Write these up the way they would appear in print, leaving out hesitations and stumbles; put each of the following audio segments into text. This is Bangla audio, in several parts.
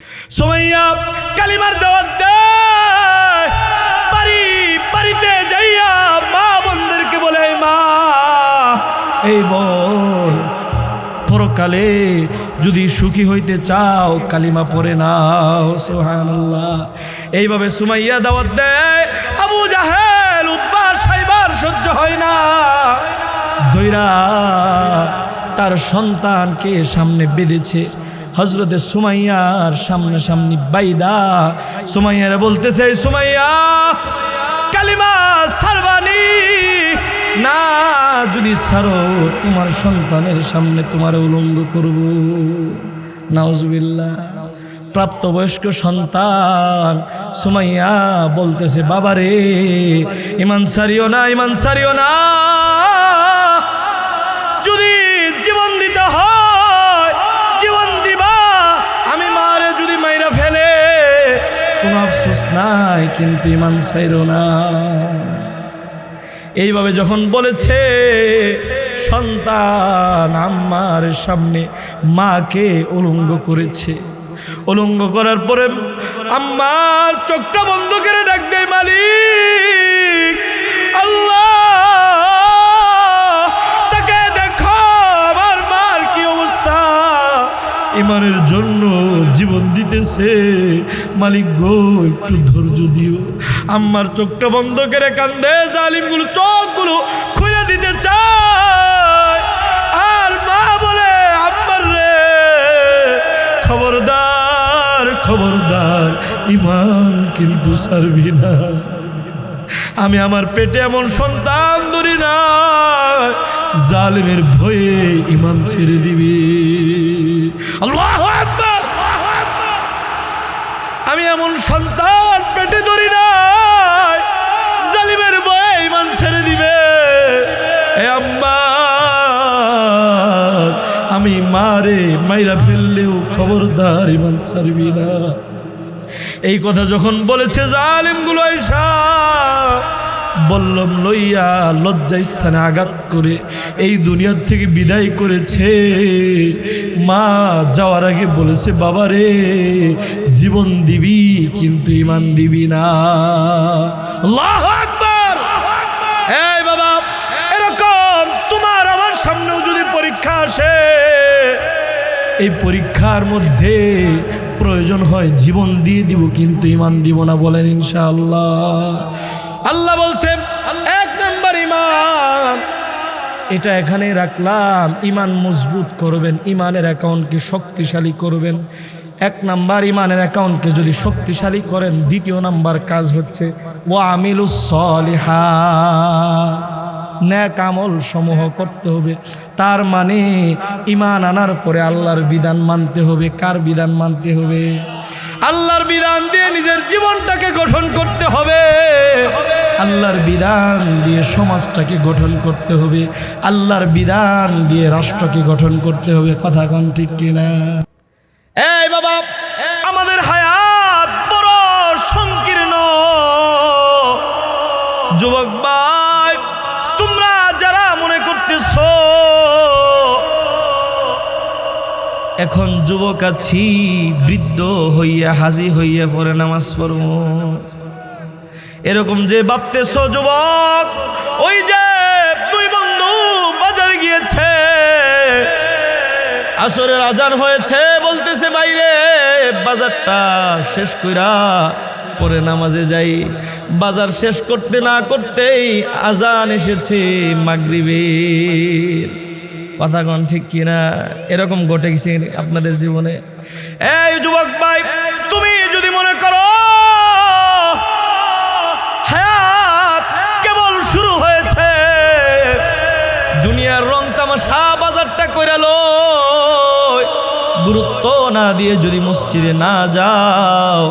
সুমাইয়া কালিমার দাওয়াত দেয়, বাড়ি বাড়িতে যাইয়া মা বোনদেরকে বলে, মা এই বোন, পরকালে যদি সুখী হইতে চাও কালিমা পড়ে নাও। সুবহানাল্লাহ। এইভাবে সুমাইয়া দাওয়াত দেয়। আবু জাহেল উতবা সাইবার সহ্য হয় না, দইরা তার সন্তানকে সামনে বেঁধেছে। হযরতে সুমাইয়ার সামনাসামনি বাইদা সুমাইয়ারে বলতেছে, সুমাইয়া কালিমা সারবানি না, যদি ছাড়ো তোমার সন্তানের সামনে তোমার উলঙ্গ করব। নাউজুবিল্লাহ। প্রাপ্তবয়স্ক সন্তান সুমাইয়া বলতেছে, বাবারে ঈমান ছাড়িও না, ঈমান ছাড়িও না, যদি জীবন দিতে হয় জীবন দিবা, আমি মারে যদি মাইরা ফেলে কোনো আফসোস নাই, কিন্তু ঈমান ছাইরো না। এইভাবে যখন বলেছে, সন্তান আম্মার সামনে মাকে উলঙ্গ করেছে। উলঙ্গ করার পরে আম্মার চোখটা বন্ধ করে ডাক দেয়, মালিক আল্লাহ, তাকে দেখো, আমার মার কি অবস্থা, ঈমানের জন্য জীবন দিতেছে, মালিক গো একটু ধৈর্য দিও। আম্মার চোখটা বন্ধ করে কান্দে, জালিমগুলো চোখগুলো খুলে দিতে চায়, আর মা বলে, আম্মার রে খবরদার খবরদার, ঈমান কিন্তু ছাড়বি না, আমি আমার পেটে এমন সন্তান ধরি না জালিমের ভয়ে ঈমান ছেড়ে দিবি। আল্লাহু আকবার। আমি এমন সন্তান পেটে ধরি না জালিমের ভয়ে ঈমান ছেড়ে দিবে। এ আম্মা, আমি মারে মাইরা ফেললেও খবরদার ঈমান ছাড়বি না। এই কথা যখন বলেছে, জালিমগুলো আইসা বল্লম লইয়া লজ্জা স্থানে আঘাত করে এই দুনিয়ার থেকে বিদায় করেছে। মা যাওয়ার আগে বলেছে, বাবারে জীবন দিবি কিন্তু ঈমান দিবি না। আল্লাহু আকবার। এই বাবা, এরকম তোমার আমার সামনেও যদি পরীক্ষা আসে, এই পরীক্ষার মধ্যে প্রয়োজন হয় জীবন দিয়ে দিব কিন্তু ঈমান দিব না, বলেন ইনশাআল্লাহ। আল্লাহ বলছে, এক নাম্বার ঈমান, এটা এখানে রাখলাম, ঈমান মজবুত করবেন, ঈমানের অ্যাকাউন্টকে শক্তিশালী করবেন। এক নাম্বার ঈমানের অ্যাকাউন্টকে যদি শক্তিশালী করেন, দ্বিতীয় নাম্বার কাজ হচ্ছে ওয়া আমিলুস সলিহাত, নেক আমল সমূহ করতে হবে। তার মানে ঈমান আনার পরে আল্লাহর বিধান মানতে হবে। কার বিধান মানতে হবে? আল্লাহর বিধান দিয়ে নিজের জীবনটাকে গঠন করতে হবে, আল্লাহর বিধান দিয়ে সমাজটাকে গঠন করতে হবে, আল্লাহর বিধান দিয়ে রাষ্ট্রকে গঠন করতে হবে। কথা কোন ঠিক কিনা? এই বাবা, আমাদের হায়াত বড় সংকীর্ণ। যুবক ভাই, তোমরা যারা মনে করতেছো এখন যুবক আছি, বৃদ্ধ হইয়া হাজি হইয়া পরে নামাজ পড়ব, এরকম যে ভাবতেছো যুবক, ওই যে দুই বন্ধু বাজার গিয়েছে, আসরের আজান হয়েছে, বলতেছে বাইরে বাজারটা শেষ কইরা পরে নামাজে যাই। বাজার শেষ করতে না করতেই আজান এসেছে মাগরিবের। কথা কোন ঠিক কিনা? এরকম ঘটে গেছে আপনাদের জীবনে? এই যুবক ভাই, তুমি যদি মনে করো হায়াত কেবল শুরু হয়েছে, দুনিয়ার রং তামাশা বাজারটা কইরা লই, গুরুত্ব না দিয়ে যদি মসজিদে না যাও,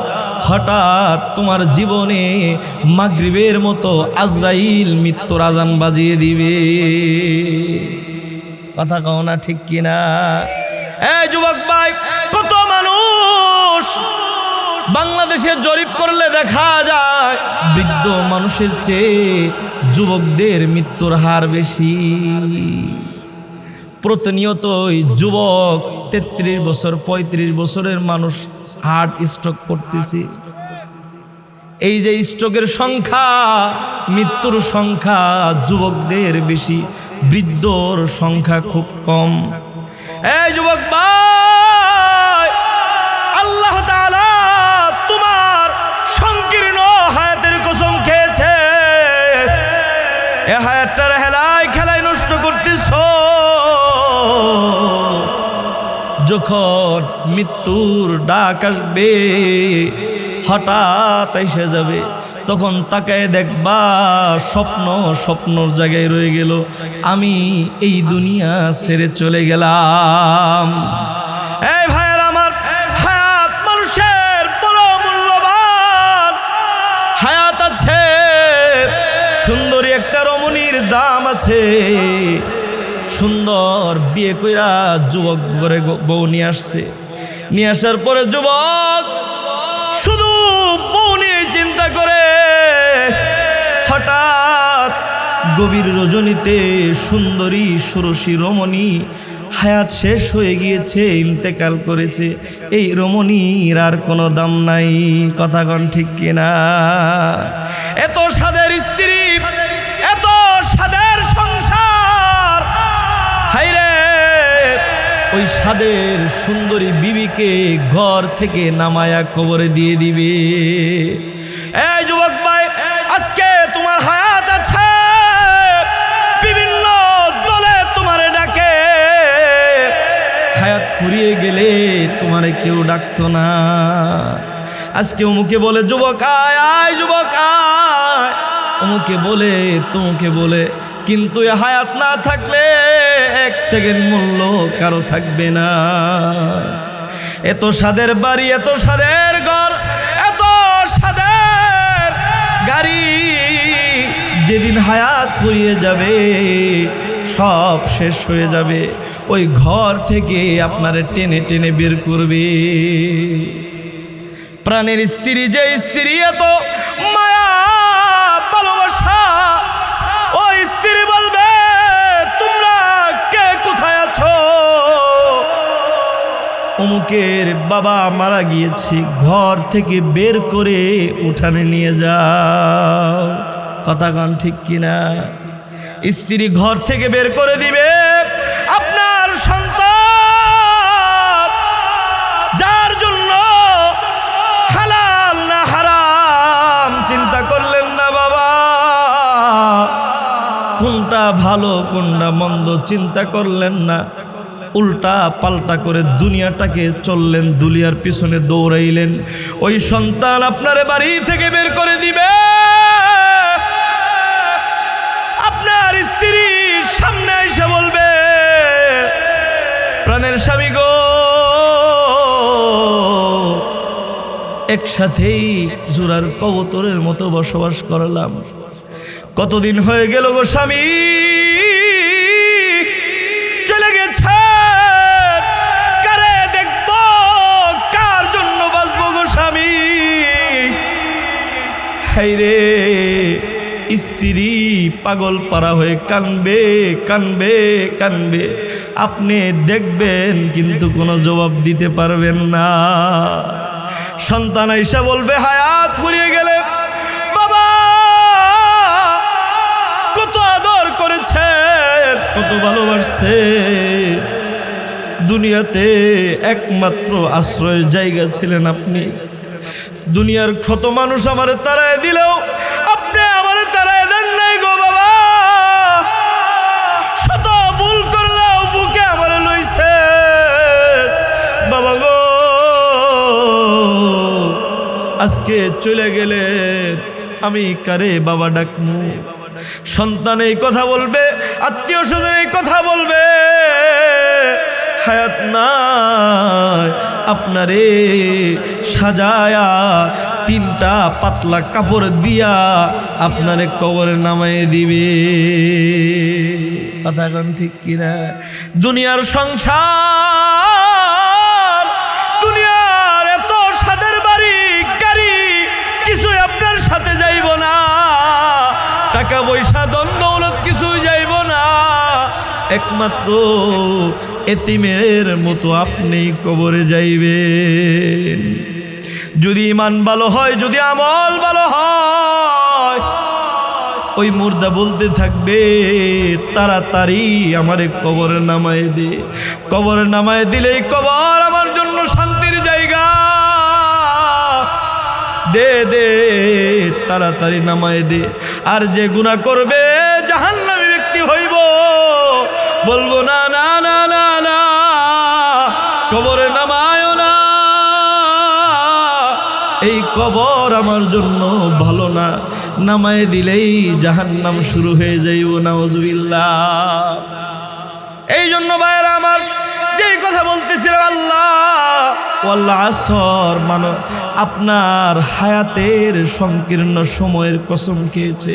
হঠাৎ তোমার জীবনে মাগরিবের মতো আজরাইল মৃত্যুর আজান বাজিয়ে দিবে। কথা কও না ঠিক কিনা? এই যুবক ভাই, কত মানুষ বাংলাদেশে জরিপ করলে দেখা যায় বৃদ্ধ মানুষের চেয়ে যুবকদের মৃত্যুর হার বেশি। প্রতিনিয়তই যুবক 33 বছর 35 বছরের মানুষ হার্ট স্ট্রোক করতেছি। এই যে স্ট্রোকের সংখ্যা, মৃত্যুর সংখ্যা যুবকদের বেশি, বৃদ্ধর সংখ্যা খুব কম। এই যুবক ভাই, আল্লাহ তাআলা তোমার সংকীর্ণ হায়াতের কসম খেয়েছে, এই হায়াতটার হেলায় খেলায় নষ্ট করতেছ। যখন মৃত্যুর ডাক আসবে, হঠাৎ এসে যাবে, তখন তাকায় দেখবা স্বপ্নর জায়গায় রয়ে গেল, আমি এই দুনিয়া ছেড়ে চলে গেলাম। এই ভাইয়ের আমার, হায়াত মানুষের বড় মূল্যবান। হায়াত আছে, সুন্দরী একটা রমণীর দাম আছে। সুন্দর বিয়ে কইরা যুবক ঘরে বউ নিয়ে আসছে। নিয়ে আসার পরে যুবক শুধু বউ নিয়ে চিন্তা করে। হঠাৎ গভীর রজনীতে সুন্দরী ষোড়শী রমণী হায়াত শেষ হয়ে গিয়েছে, ইন্তেকাল করেছে। এই রমণীর আর কোনো দাম নাই। কথা কন ঠিক কিনা? এত সাদের স্ত্রী, এত সাদের সংসার, হায়রে ওই সাদের সুন্দরী বিবিকে ঘর থেকে নামায়া কবরে দিয়ে দিবে। এই যুবক ভাই, আজকে তোমার হায়াত আছে, বিভিন্ন দলে তোমারে ডাকে। হায়াত ফুরিয়ে গেলে তোমারে কেউ ডাকতো না। আজকে অমুকে বলে যুবক আয়, আয় যুবক আয়, অমুকে বলে তমুকে বলে, কিন্তু এ হায়াত না থাকলে এক সেকেন্ড মূল্য কারো থাকবে না। এত সাদের বাড়ি, এত সাদের ঘর, এত সাদের গাড়ি, যেদিন হায়াত ফুরিয়ে যাবে, সব শেষ হয়ে যাবে, ওই ঘর থেকে আপনারে টেনে টেনে বের করবে। প্রাণের স্ত্রী, যে স্ত্রী এত মায়া ভালোবাসা, ওই স্ত্রী বলবে তোমরা কে কোথায় আছো? অমুকের বাবা মারা গিয়েছে, ঘর থেকে বের করে উঠানে নিয়ে যাও। কথা কন ঠিক কিনা? স্ত্রী ঘর থেকে বের করে দিবে আপনার সন্তান, যার জন্য হালাল না হারাম চিন্তা করলেন না বাবা, কোনটা ভালো কোনটা মন্দ চিন্তা করলেন না, উল্টা পাল্টা করে দুনিয়াটাকে চললেন, দুনিয়ার পিছনে দৌড়াইলেন। ওই সন্তান আপনার বাড়ি থেকে বের করে দিবে। আপনার স্ত্রীর সামনে এসে বলবে, প্রাণের স্বামী গো, একসাথেই জোড়ার কবুতরের মতো বসবাস করলাম, কতদিন হয়ে গেল গো স্বামী, চলে গেছে, কারে দেখব, কার জন্য বাঁচব গো স্বামী? হায়রে, স্ত্রী পাগল পারা হয়ে কানবে কানবে কানবে, আপনি দেখবেন কিন্তু কোনো জবাব দিতে পারবেন না। সন্তান আইসা বলবে হায়াত ফুরিয়ে গেলে, বাবা কত আদর করেছে, কত ভালোবাসছে, দুনিয়াতে একমাত্র আশ্রয়ের জায়গা ছিলেন আপনি। দুনিয়ার কত মানুষ আমারে তাড়ায় দিলেও আপনি আমারে তাড়ায় দেন নাই গো বাবা। শত ভুল করলেও বুকে আমারে লইছে বাবা গো। আজকে চলে গেলে আমি কারে বাবা ডাকমু? সন্তান এই কথা বলবে, আত্মীয় স্বজন এই কথা বলবে, হায়াত নাই, আপনারে সাজায়া তিনটা পাতলা কাপড় দিয়া আপনারে কবরে নামাই দিবে। কথা কোন ঠিক কিনা? দুনিয়ার সংসার, দুনিয়ার এত সাদের বাড়ি গাড়ি কিছুই আপনার সাথে যাইব না, টাকা পয়সা ধন দৌলত কিছুই যাইব না, একমাত্র এতিমের মতো আপনি কবরে যাইবেন। যদি ঈমান ভালো হয়, যদি আমল ভালো হয়, ওই মুর্দা বলতে থাকবে, তাড়াতাড়ি আমারে কবরে নামায় দে। কবরে নামায় দিলেই কবর আমার জন্য শান্তির জায়গা। দে দে, তাড়াতাড়ি নামায় দে। আর যে গুনাহ করবে জাহান্নামী ব্যক্তি হইব, বলবো না না না না না, কবরে নামায় না, এই কবর আমার জন্য ভালো না। নামায় দিলেই জাহান্নাম শুরু হয়ে যাইব, নাউজুবিল্লাহ। এই জন্য ভাইয়েরা আমার, যেই কথা বলতেছিলাম, আল্লাহ আসর মানুষ আপনার হায়াতের সংকীর্ণ সময়ের কসম খেয়েছে।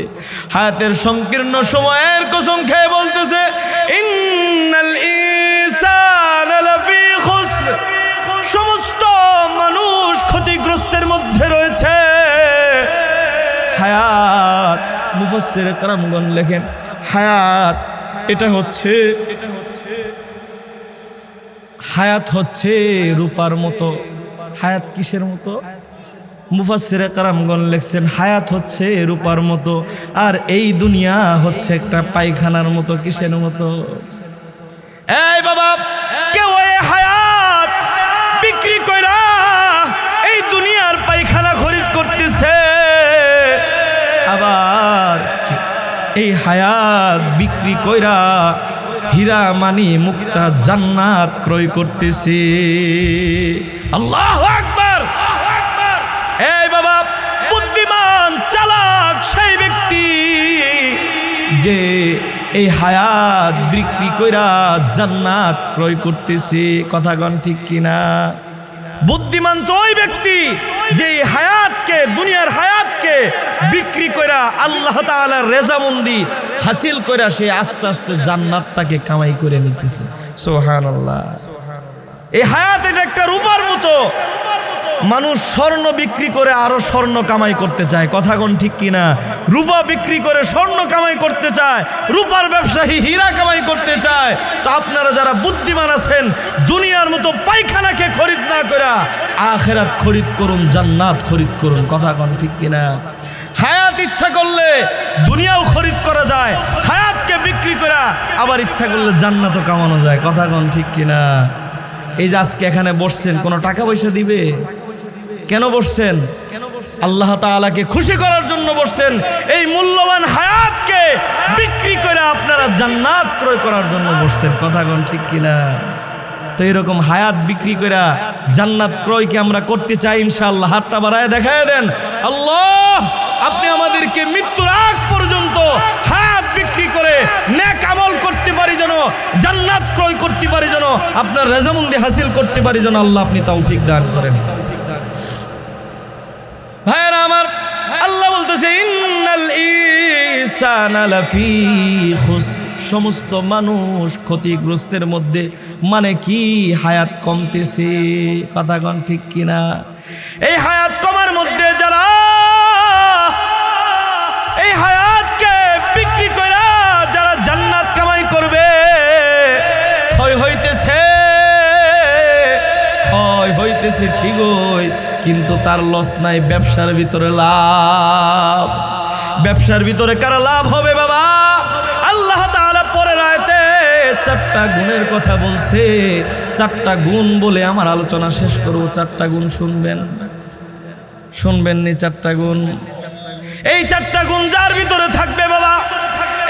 হায়াতের সংকীর্ণ সময়ের কসম খেয়ে বলতেছে, ইন্নাল ইনসানা লাফি খুসর, সমস্ত মানুষ ক্ষতিগ্রস্তের মধ্যে রয়েছে। হায়াত, মুফাসসিরে কেরামগণ লেখেন, হায়াত এটা হচ্ছে হায়াত হচ্ছে রূপার মতো। হায়াত কিসের মতো? মুফাসসিরে কেরামগণ লিখছেন, হায়াত হচ্ছে রূপার মতো, আর এই দুনিয়া হচ্ছে একটা পায়খানার মতো। কিসের মতো? এই বাবা, কেউ এই হায়াত বিক্রি কইরা এই দুনিয়ার পায়খানা খরিদ করতেছে, আবার এই হায়াত বিক্রি কইরা হীরা মানি মুক্তা জান্নাত ক্রয় করতেছে। আল্লাহু আকবার। এই বাবা, বুদ্ধিমান চালাক সেই ব্যক্তি যে এই হায়াত বিক্রি কইরা জান্নাত ক্রয় করতেছে। কথা কোন ঠিক কিনা? বুদ্ধিমান তো ওই ব্যক্তি যে হায়াতকে, দুনিয়ার হায়াতকে বিক্রি কইরা আল্লাহ তাআলার রেজামন্দি হাসিল কইরা সে আস্তে আস্তে জান্নাতটাকে কামাই করে নিতেছে। সুবহানাল্লাহ। এই হায়াত এটা একটা রূপার মতো। মানুষ স্বর্ণ বিক্রি করে আরো স্বর্ণ কামাই করতে চায়। কথা কোন ঠিক কিনা? রূপা বিক্রি করে স্বর্ণ কামাই করতে চায়, রূপার ব্যবসায়ী হীরা কামাই করতে চায়। তো আপনারা যারা বুদ্ধিমান আছেন, দুনিয়ার মতো পায়খানাকে খরিদ না করে আখিরাত খরিদ করুন, জান্নাত খরিদ করুন। কথা কোন ঠিক কিনা? হায়াত ইচ্ছা করলে দুনিয়াও খরিদ করা যায়, হায়াতকে বিক্রি করে আবার ইচ্ছা করলে জান্নাতও কামানো যায়। কথা কোন ঠিক কিনা? এই যে আজকে এখানে বসছেন, কোনো টাকা পয়সা দিবে? কেন বসছেন? আল্লাহ তাআলাকে খুশি করার জন্য বসছেন। এই মূল্যবান হায়াতকে বিক্রি করে আপনারা জান্নাত ক্রয় করার জন্য বসছেন। কথা কোন ঠিক কিনা? তো এরকম হায়াত বিক্রি করে জান্নাত ক্রয় কি আমরা করতে চাই? ইনশাআল্লাহ হাতটা বাড়ায় দেখায় দেন। আল্লাহ, আপনি আমাদেরকে মৃত্যুর আগ পর্যন্ত হায়াত বিক্রি করে নেক আমল করতে পারি যেন, জান্নাত ক্রয় করতে পারি যেন, আপনার রেজামন্দি হাসিল করতে পারি যেন আল্লাহ আপনি তৌফিক দান করেন। ভাইরা আমার, আল্লাহ বলতেছে, ইন্নাল ইনসানা লাফি খুসর, সমস্ত মানুষ ক্ষতিগ্রস্তের মধ্যে। মানে কি? হায়াত কমতেছে। কথা কোন ঠিক কিনা? এই হায়াত কমার মধ্যে যারা এই হায়াতকে বিক্রি করে যারা জান্নাত কামাই করবে, ক্ষয় হইতেছে ঠিকই, কিন্তু তার লস নাই, ব্যবসার ভিতরে লাভ। ব্যবসার ভিতরে কারা লাভ হবে বাবা? আল্লাহ তাআলা পরের আয়াতে 4টা গুণের কথা বলছে। 4টা গুণ বলে আমার আলোচনা শেষ করব। 4টা গুণ শুনবেন নি? 4টা গুণ, এই 4টা গুণ যার ভিতরে থাকবে বাবা,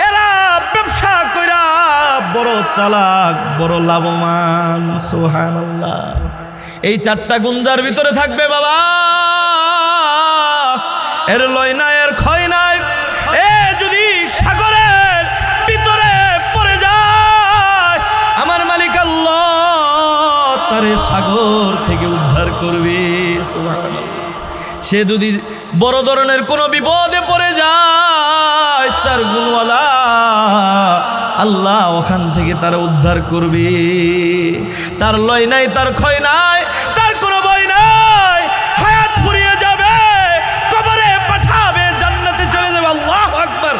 এরা ব্যবসা কইরা বড় চালাক, বড় লাভবান। সুবহানাল্লাহ। এই 4টা গুণ যার ভিতরে থাকবে বাবা, এর লয় নাই, এর ক্ষয় নাই। এ যদি সাগরের ভিতরে পড়ে যায়, আমার মালিক আল্লাহ তারে সাগর থেকে উদ্ধার করবে। সুবহানাল্লাহ। সে যদি বড় ধরনের কোনো বিপদে পড়ে যায়, 4 গুণওয়ালা আল্লাহ ওখান থেকে তারা উদ্ধার করবে। তার লয় নাই, তার ক্ষয় নাই, তার কোনো ভয় নাই। হায়াত ফুরিয়ে যাবে, কবরে পাঠাবে, জান্নাতে চলে যাবে। আল্লাহু আকবার।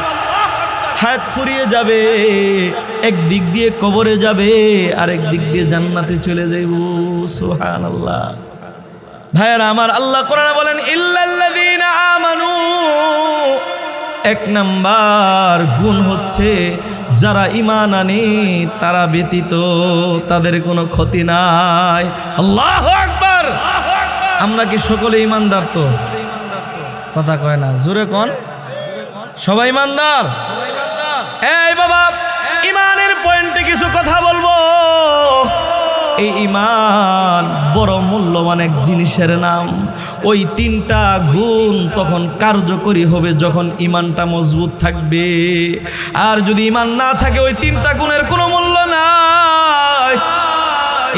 হায়াত ফুরিয়ে যাবে, একদিক দিয়ে কবরে যাবে আর একদিক দিয়ে জান্নাতে চলে যাইব। সুবহানাল্লাহ। ভাইয়ারা আমার, আল্লাহ কোরআনে বলেন ইল্লাল্লাযীনা আমানু, এক নাম্বার গুণ হচ্ছে যারা ঈমান আনে তারা ব্যতীত তাদের কোনো ক্ষতি নাই। আল্লাহু আকবার। আমরা কি সকলে ঈমানদার? তো কথা কয় না, জোরে কোন, সবাই ঈমানদার? এই বাবা, ঈমানের পয়েন্টে কিছু কথা বলবো। এই ঈমান বড় মূল্যবান এক জিনিসের নাম। ওই তিনটা গুণ তখন কার্যকরী হবে যখন ঈমানটা মজবুত থাকবে। আর যদি ঈমান না থাকে ওই তিনটা গুণের কোনো মূল্য নাই।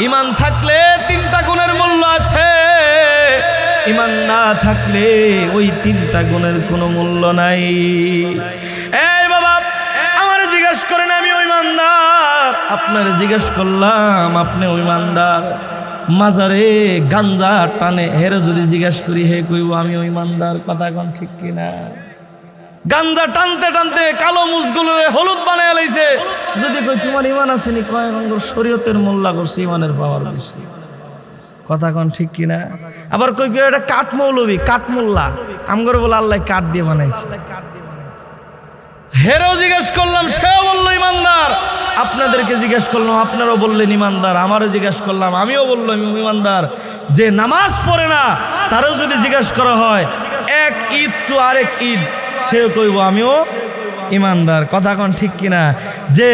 ঈমান থাকলে তিনটা গুণের মূল্য আছে, ঈমান না থাকলে ওই তিনটা গুণের কোনো মূল্য নাই। এই বাবা, আমার জিজ্ঞেস করেন আমি ঈমানদার, আপনার জিজ্ঞেস করলাম আপনি ঈমানদার। মাজারে গাঞ্জা টানে হেরে যদি জিজ্ঞেস করি হে কইব আমি ঈমানদার। কথা কোন ঠিক কিনা? গাঞ্জা টানতে টানতে কালো মুজগুলো হলুদ বানায় লাইছে, যদি কই তোমার ঈমান আছে নি, কয় শরীয়তের মোল্লা করছে, ঈমানের পাওয়ার বেশি। কথা কোন ঠিক কিনা? আবার কই কই এটা কাঠ মৌলবী, কাঠ মোল্লা, আমগরে বলে আল্লাহ কাঠ দিয়ে বানাইছে। হেরেও জিজ্ঞেস করলাম, সেও বললো ঈমানদার। আপনাদেরকে জিজ্ঞেস করলাম, আপনারাও বললেন ঈমানদার। আমারও জিজ্ঞেস করলাম, আমিও বললাম ঈমানদার। যে নামাজ পড়ে না তারও যদি জিজ্ঞেস করা হয় এক ঈদ টু আরেক ঈদ, সেও কইব আমিও ঈমানদার। কথা কোন ঠিক কিনা? যে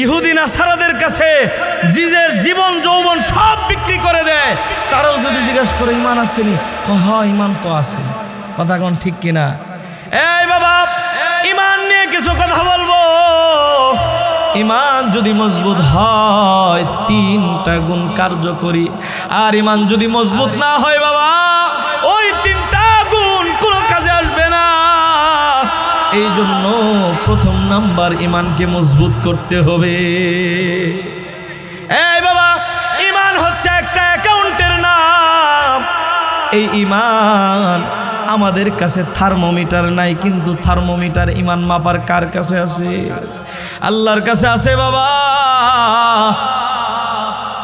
ইহুদি নাসারাদের কাছে নিজের জীবন যৌবন সব বিক্রি করে দেয়, তারাও যদি জিজ্ঞেস করে ঈমান আসেনি, কহ ঈমান তো আছে। কথা কোন ঠিক কিনা? এই বাবা, ঈমান নিয়ে কিছু কথা বলবো। ঈমান যদি মজবুত হয় তিনটা গুণ কার্যকরী, আর ঈমান যদি মজবুত না হয় বাবা ওই তিনটা গুণ কোনো কাজে আসবে না। এই জন্য প্রথম নাম্বার ঈমানকে মজবুত করতে হবে। এই বাবা, ঈমান হচ্ছে একটা অ্যাকাউন্টের নাম। এই ঈমান আমাদের কাছে থার্মোমিটার নাই, কিন্তু থার্মোমিটার ঈমান মাপার কার কাছে আছে? আল্লাহর কাছে আছে বাবা।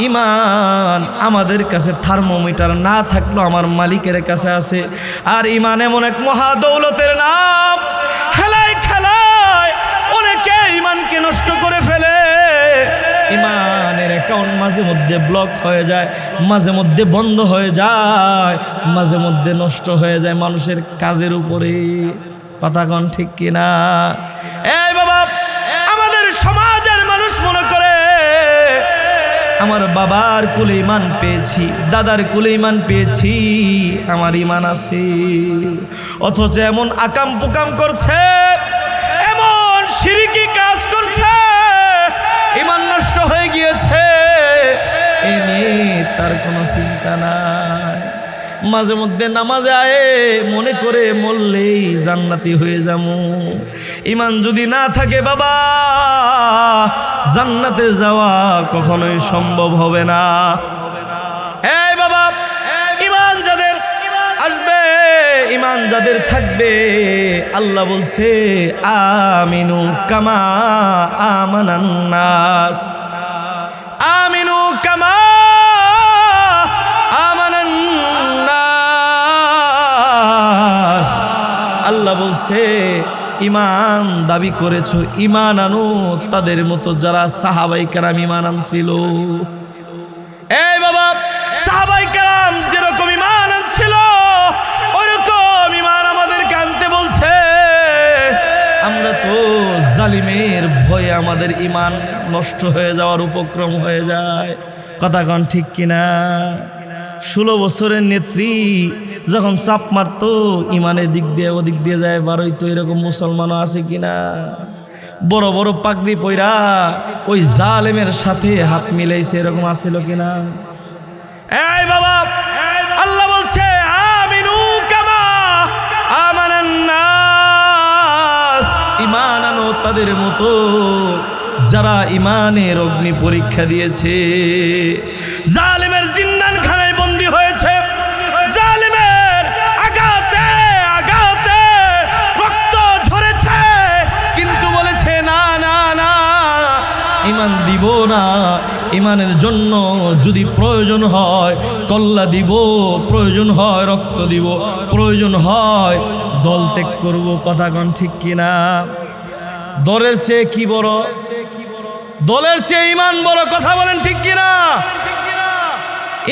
ঈমান আমাদের কাছে থার্মোমিটার না থাকলেও আমার মালিকের কাছে আছে। আর ঈমান এমন এক মহা দৌলতের নাম, খেলায় খেলায় অনেকে ঈমানকে নষ্ট করে ফেলে। ঈমানের অ্যাকাউন্ট মাঝে মধ্যে ব্লক হয়ে যায়, মাঝে মধ্যে বন্ধ হয়ে যায়, মাঝে মধ্যে নষ্ট হয়ে যায় মানুষের কাজের উপরে। কথা কোন ঠিক কিনা? এই বাবা, আমাদের সমাজের মানুষ মনে করে আমার বাবার কুলে ঈমান পেয়েছি, দাদার কুলে ঈমান পেয়েছি, আমার ঈমান আছে। অথচ এমন আকাম পুকাম করছে, এমন শিরকি কাজ করছে, ঈমান নষ্ট হয়ে গিয়েছে, এ নিয়ে তার কোনো চিন্তা নাই। মাঝে মধ্যে নামাজে আয়ে মনে করে মরলেই জান্নাতি হয়ে যাবো। ঈমান যদি না থাকে বাবা জান্নাতে যাওয়া কখনোই সম্ভব হবে না। এই বাবা, ঈমান যাদের আসবে, ঈমান যাদের থাকবে, আল্লাহ বলছে আমিনু কামা আমানান নাস, আমিনু কামা আমানান নাস। আল্লাহ বলছে ঈমান দাবি করেছো, ঈমান আনো তাদের মতো যারা সাহাবায়ে কেরাম ঈমান আনছিল। এই বাবা, সাহাবায়ে কেরাম যেরকম ঈমান আনছিল ওইরকম ঈমান আমাদেরকে আনতে বলছে। আমরা তো জালিমের ভয়ে আমাদের ঈমান নষ্ট হয়ে যাওয়ার উপক্রম হয়ে যায়। কথা কোন ঠিক কিনা? 16 বছরের নেত্রী যখন চাপ মারতো ঈমানের দিক দিয়ে ওদিক দিয়ে যায় বারোই, তো এরকম মুসলমানও আছে কিনা? বড় বড় পাগড়ি পইরা ওই জালেমের সাথে হাত মিলাইছে, এরকম আছিল কিনা? এই বাবা, আল্লাহ বলছে আমিনু কামা আমানান নাস, ঈমান আনো তাদের মতো যারা ঈমানের অগ্নি পরীক্ষা দিয়েছে। জালেমের জিন্দানখানায় বন্দী হয়েছে, জালেমের আঘাতে আঘাতে রক্ত ঝরেছে, কিন্তু বলেছে না না না, ইমান দিব না। ইমানের জন্য যদি প্রয়োজন হয় কল্লা দিব, প্রয়োজন হয় রক্ত দিব, প্রয়োজন হয় দল ত্যাগ করব। কথা কোন ঠিক কিনা? দলের চেয়ে কি বড়? দলের চেয়ে ইমান বড়। কথা বলেন ঠিক কিনা?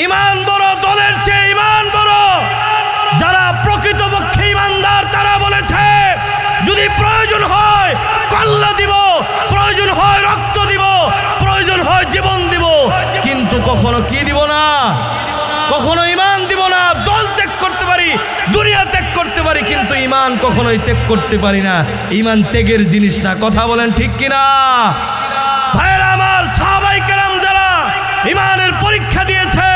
ইমান বড়, দলের চেয়ে ইমান বড়। যারা প্রকৃতপক্ষে ইমানদার তারা বলেছে যদি প্রয়োজন হয় কল্লা দিব, প্রয়োজন হয় রক্ত দিব, প্রয়োজন হয় জীবন দিব, কিন্তু কখনো কি দিব না? কখনো ইমান দিব না। দল ত্যাগ করতে পারি, দুনিয়া ত্যাগ করতে পারি, কিন্তু ইমান কখনোই ত্যাগ করতে পারি না। ইমান ত্যাগের জিনিস না। কথা বলেন ঠিক কিনা? ভাইরা আমার, সাহাবায়ে কেরাম যারা ইমানের পরীক্ষা দিয়েছে,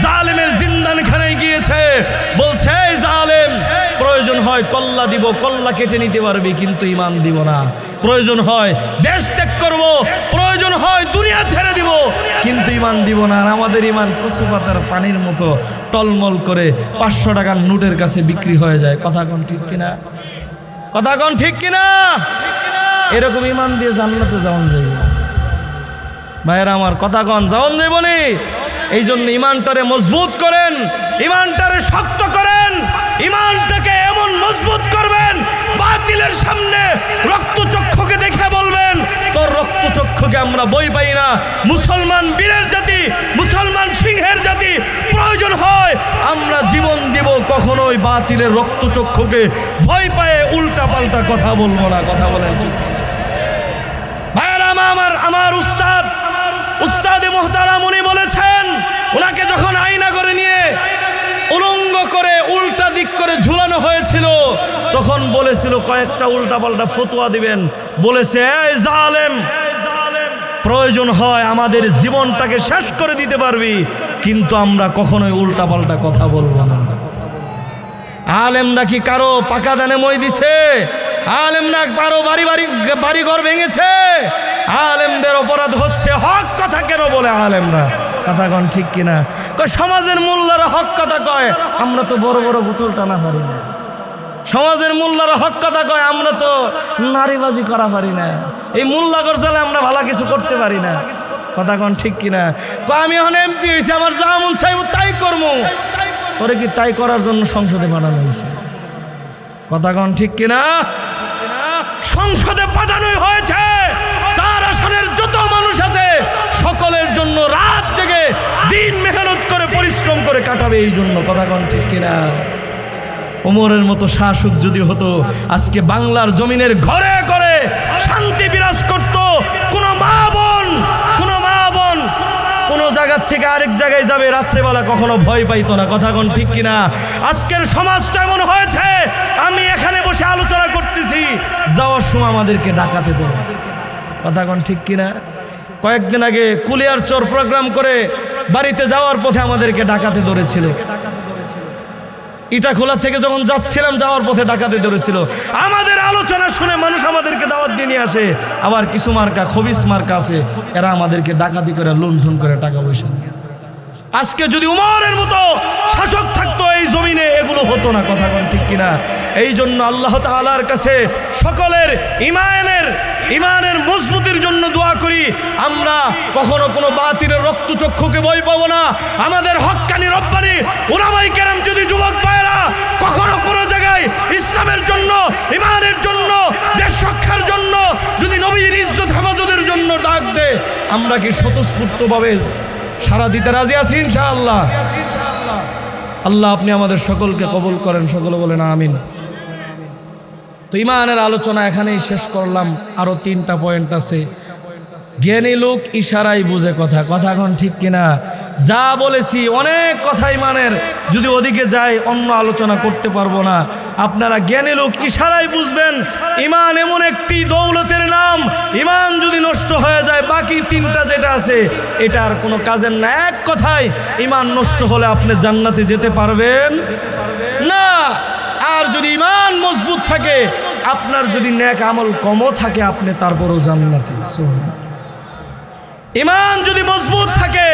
জালেমের জিন্দানখানায় গিয়েছে, বলছে এই জালেম প্রয়োজন হয় কল্লা দিব, কল্লা কেটে নিতে পারবি, কিন্তু ইমান দিব না। প্রয়োজন হয় দেশ ত্যাগ করব, প্রয়োজন হয় দুনিয়া ছেড়ে দিব, কিন্তু ইমান দিব না। আর আমাদের ইমান কচু পাতার পানির মতো টলমল করে 500 টাকার নোটের কাছে বিক্রি হয়ে যায়। কথা কোন ঠিক কিনা? কথা কোন ঠিক কিনা? এরকম ইমান দিয়ে জান্নাতে যাওয়া যায় ভাইয়েরা আমার। কথা কোন যাওন যাইবনি? এই জন্য ইমানটারে মজবুত করেন, ইমানটারে শক্ত করেন, ইমানটাকে এমন মজবুত করবেন বাতিলের সামনে রক্তচক্ষুকে দেখে বলবেন তোর রক্তচক্ষুকে আমরা বই পাই না। মুসলমান বীরের জাতি, মুসলমান সিংহের জাতি, প্রয়োজন হয় আমরা জীবন দিব, কখনোই বাতিলের রক্তচক্ষুকে ভয় পায়ে উল্টা পাল্টা কথা বলবো না। কথা বলেন ঠিক ভাইয়েরা আমার উস্তাদে মোহতারাম উনি বলেছেন, ওনাকে যখন আয়না করে নিয়ে উলঙ্গ করে উল্টা দিক করে ঝুলানো হয়েছিল তখন বলেছিল কয়েকটা উল্টা পাল্টা ফতোয়া দিবেন। বলেছে এই জালেম, প্রয়োজন হয় আমাদের জীবনটাকে শেষ করে দিতে পারবি, কিন্তু আমরা কখনোই উল্টা পাল্টা কথা বলবো না। আলেমরা কি কারো পাকা দানে মই দিছে? আলেমরা কারো বাড়ি ঘর ভেঙেছে? আলেমদের অপরাধ হচ্ছে হক কথা কেন বলে আলেমরা? কথা কন ঠিক কিনা? সমাজের মোল্লারা হক কথা কয়, আমরা তো বড় বড় বোতল টানা পারি না। সমাজের মোল্লারা হক কথা কয়, আমরা তো নারীবাজি করা পারি না। এই মোল্লা গরজালে আমরা ভালো কিছু করতে পারি না। কথা কন ঠিক কিনা? আমি এখন এমপি হয়েছি, আমার যা মন চাইব তাই করবো। তোরে কি তাই করার জন্য সংসদে পাঠানো হয়েছে? কথা কন ঠিক কিনা? সংসদে পাঠানোই হয়েছে তার আসনের যত মানুষ আছে সকলের জন্য রাত জেগে দিন মেহনত করে পরিশ্রম করে কাটাবে এই জন্য। কথা কন ঠিক কিনা? ওমরের মতো শাসক যদি হতো আজকে বাংলার জমিনের ঘরে ঘরে শান্তি বিরাজ করত। কোনো মা বোন কোনো জায়গার থেকে আরেক জায়গায় যাবে রাত্রেবেলা কখনো ভয় পাইতো না। কথা কোন ঠিক কিনা? আজকের সমাজ তো এমন হয়েছে, আমি এখানে বসে আলোচনা করতেছি, যাওয়ার সময় আমাদেরকে ডাকাতে দেবে। কথা কোন ঠিক কিনা? কয়েকদিন আগে কুলিয়ারচর প্রোগ্রাম করে বাড়িতে যাওয়ার পথে আমাদেরকে ডাকাতে ধরেছিল। ইটাখোলা থেকে যখন যাচ্ছিলাম যাওয়ার পথে ডাকাতে ধরেছিল। আমাদের আলোচনা শুনে মানুষ আমাদেরকে দাওয়াত দিয়ে নিয়ে আসে। আবার কিছু মার্কা খবিস মার্কা আছে, এরা আমাদেরকে ডাকাতি করে লুণ্ঠন করে টাকা পয়সা নিয়ে। আজকে যদি উমরের মতো শাসক থাকতো এই জমিনে এগুলো হতো না। কথা কোন ঠিক কিনা? এই জন্য আল্লাহ তাআলার কাছে সকলের ইমানের মজবুতির জন্য দোয়া করি। আমরা কখনো কোনো বাতিলের রক্তচক্ষুকে ভয় পাবো না। আমাদের হক্কানি রব্বানি উলামায়ে কেরাম যদি যুবক ভাইরা কখনো কোনো জায়গায় ইসলামের জন্য, ইমানের জন্য, দেশ রক্ষার জন্য যদি নবীর ইজ্জত হেফাজতের জন্য ডাক দেয়, আমরা কি স্বতঃস্ফূর্তভাবে সারা দিতে রাজি আছি ইনশাআল্লাহ? আল্লাহ আপনি আমাদের সকলকে কবুল করেন। সকলে বলেন আমিন। তো ইমানের আলোচনা এখানেই শেষ করলাম। আরো 3টা পয়েন্ট আছে। জ্ঞানী লোক ইশারায় বুঝে কথা। কথা এখন ঠিক কিনা? যা বলেছি অনেক কথা ইমানের, যদি ওদিকে যাই অন্য আলোচনা করতে পারবো না। আপনারা জ্ঞানী লোক ইশারায় বুঝবেন। ইমান এমন একটি দৌলতের নাম, ইমান যদি নষ্ট হয়ে যায় বাকি 3টা যেটা আছে এটা আর কোনো কাজের না। এক কথায় ইমান নষ্ট হলে আপনি জান্নাতে যেতে পারবেন না। আর যদি ইমান মজবুত থাকে, আপনার যদি নেক আমল কমও থাকে, আপনি তারপরও জান্নাতি। ইমান যদি মজবুত থাকে,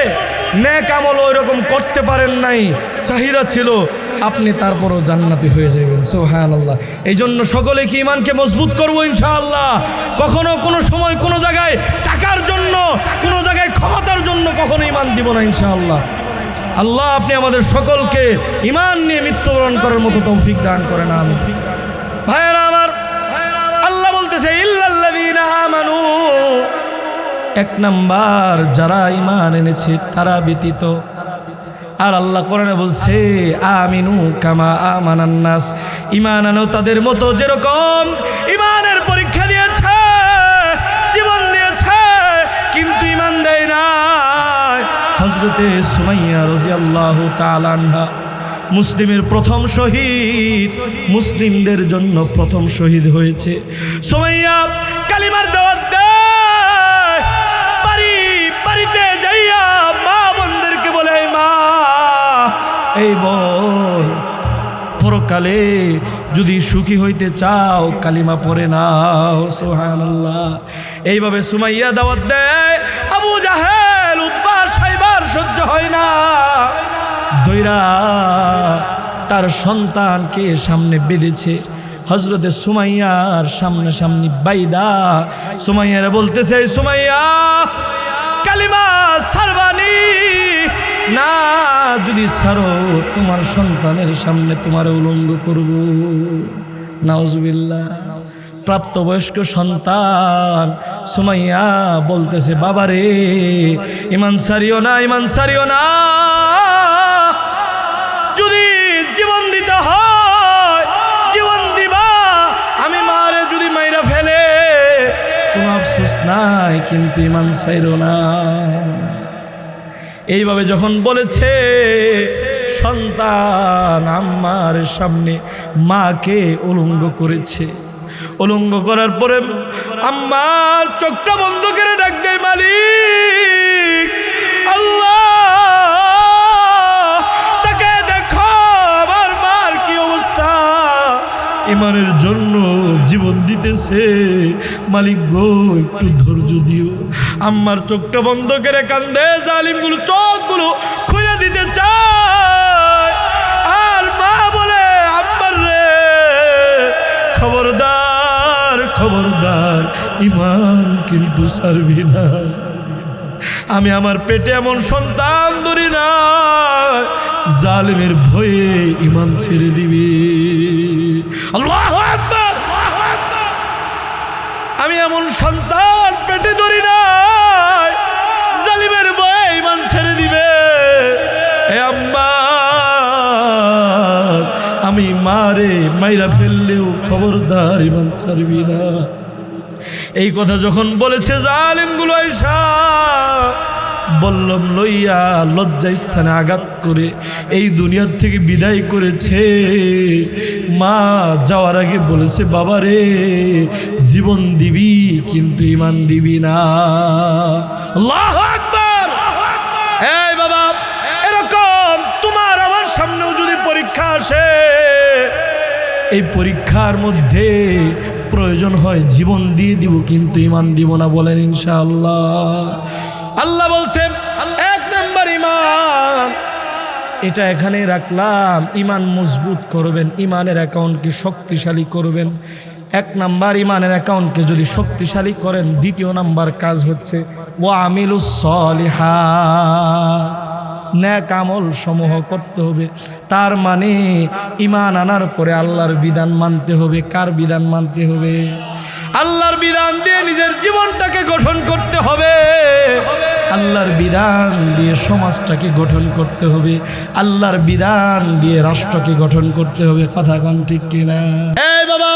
নেক আমল ওই রকম করতে পারেন নাই, চাহিদা ছিল, আপনি তারপরও জান্নাতি হয়ে যাবেন। সুবহানাল্লাহ। এই জন্য সকলে কি ইমানকে মজবুত করবো ইনশাআল্লাহ। কখনো কোনো সময় কোনো জায়গায় টাকার জন্য কোনো জায়গায় ক্ষমতার জন্য কখনো ঈমান দিব না ইনশাআল্লাহ। আল্লাহ আপনি আমাদের সকলকে ঈমান নিয়ে মৃত্যুবরণ করার মতো তৌফিক দান করেন, আমিন। ভাইয়েরা আমার, আল্লাহ বলতেছে ইল্লাল্লাযীনা আমানু, এক নাম্বার যারা ঈমান এনেছে তারা ব্যতীত। আর আল্লাহ কোরআনে বলছে আমিনু কামা আমানান নাস, ঈমান আনো তাদের মতো যেরকম ঈমানের পরীক্ষা দিয়েছে, জীবন দিয়েছে কিন্তু ঈমান দেয় না। হযরতে সুমাইয়া রাদিয়াল্লাহু তাআলা আনহা মুসলিমের প্রথম শহীদ, মুসলিমদের জন্য প্রথম শহীদ হয়েছে। সুমাইয়া কালিমার দাওয়াত দেয়, বাড়িতে যাইয়া মা বোনদেরকে বলে, মা এই বোন, পরকালে যদি সুখী হইতে চাও কালিমা পড়ে নাও, সুবহানাল্লাহ। এইভাবে সুমাইয়া দাওয়াত দেয়। আবু জাহেল, উতবা, সাইবার সহ্য হয় না, দইরা তার সন্তানকে সামনে বেঁধেছে। হযরতে সুমাইয়ার সামনাসামনি বাইদা সুমাইয়ারে বলতেছে, সুমাইয়া কালিমা সারবানি না, যদি সারো তোমার সন্তানের সামনে তোমার উলঙ্গ করব। নাউজুবিল্লাহ। প্রাপ্তবয়স্ক সন্তান সুমাইয়া বলতেছে, বাবারে ঈমান সারিও না, ঈমান সারিও না, যদি জীবন দিতে হয় জীবন দিবা, আমি মারে যদি মাইরা ফেলে কোনো আফসোস নাই, কিন্তু ঈমান ছাইরো না। এইভাবে যখন বলেছে, সন্তান আম্মার সামনে মাকে উলঙ্গ করেছে। উলঙ্গ করার পরে আম্মার চোখটা বন্ধ করে ডাক দেয়, মালিক আল্লাহ, তাকে দেখো, আমার মার কি অবস্থা, ঈমানের জন্য জীবন দিতেছে, মালিক গো একটু ধৈর্য দিও। আম্মার চোখটা বন্ধ করে কান্দে, জালিমগুলো চোখগুলো খুলে দিতে চায়। আর মা বলে, আম্মার রে, খবরদার খবরদার, ঈমান কিন্তু ছাড়বি না। আমি আমার পেটে এমন সন্তান ধরি না, জালিমের ভয়ে ঈমান ছেড়ে দিবি। আল্লাহু আকবার। আমি এমন সন্তান পেটে ধরি না, জালিমের ভয়ে ঈমান ছেড়ে দিবে। হে আম্মা, আমি মারে মাইরা ফেললেও খবরদার ঈমান ছাড়বি না। এই কথা যখন বলেছে, জালিমগুলো আইসা বললাম লইয়া লজ্জা স্থানে আঘাত করে এই দুনিয়ার থেকে বিদায় করেছে। মা যাওয়ার আগে বলেছে, বাবারে জীবন দিবি কিন্তু ঈমান দিবি না। আল্লাহু আকবার। এই বাবা, এরকম তোমার আমার সামনেও যদি পরীক্ষা আসে, এই পরীক্ষার মধ্যে প্রয়োজন হয় জীবন দিয়ে দিব কিন্তু ঈমান দিব না, বলেন ইনশাআল্লাহ। আল্লাহ বলছেন, এক নাম্বার ঈমান, এটা এখানে রাখলাম, ঈমান মজবুত করবেন, ঈমানের অ্যাকাউন্টকে শক্তিশালী করবেন। এক নাম্বার ঈমানের অ্যাকাউন্টকে যদি শক্তিশালী করেন, দ্বিতীয় নাম্বার কাজ হচ্ছে ওয়া আমিলুস সলিহাত, নেক আমল সমূহ করতে হবে। তার মানে ঈমান আনার পরে আল্লাহর বিধান মানতে হবে। কার বিধান মানতে হবে? আল্লাহর বিধান দিয়ে নিজের জীবনটাকে গঠন করতে হবে, আল্লাহর বিধান দিয়ে সমাজটাকে গঠন করতে হবে, আল্লাহর বিধান দিয়ে রাষ্ট্রকে গঠন করতে হবে। কথা কোন ঠিক কিনা? এই বাবা,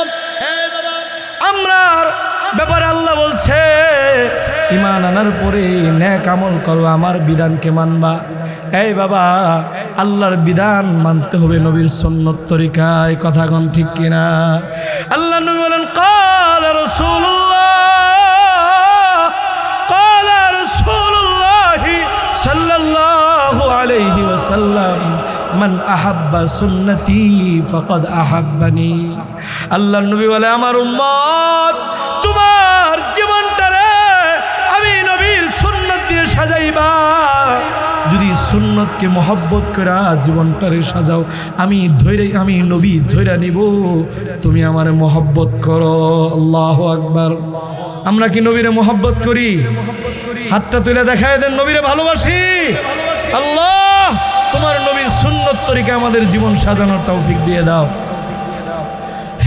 আমরার ব্যাপারে আল্লাহ বলছে, ঈমান আনার পরে নেক আমল করো, আমার বিধানকে মানবা। এই বাবা, আল্লাহর বিধান মানতে হবে নবীর সুন্নত তরিকায়। কথা কোন ঠিক কিনা? আল্লাহ নবী বলেন, قال رسول الله صلى الله عليه وسلم من أحب سنتي فقد أحبني। আল্লাহ নবী বলে, আমার উম্মত, তোমার জীবনটারে আমি নবীর সুন্নাত দিয়ে সাজাইবা। যদি সুন্নতকে মহব্বত করে জীবনটারে সাজাও। আমি নবী ধৈরা নিব, তুমি আমার মহব্বত করো। আল্লাহু আকবার। আমরা কি নবীরে মহব্বত করি? হাতটা তুলে দেখায় দেন, নবীরে ভালোবাসি। আল্লাহ তোমার নবীর সুন্নত তরিকা আমাদের জীবন সাজানোর তৌফিক দিয়ে দাও।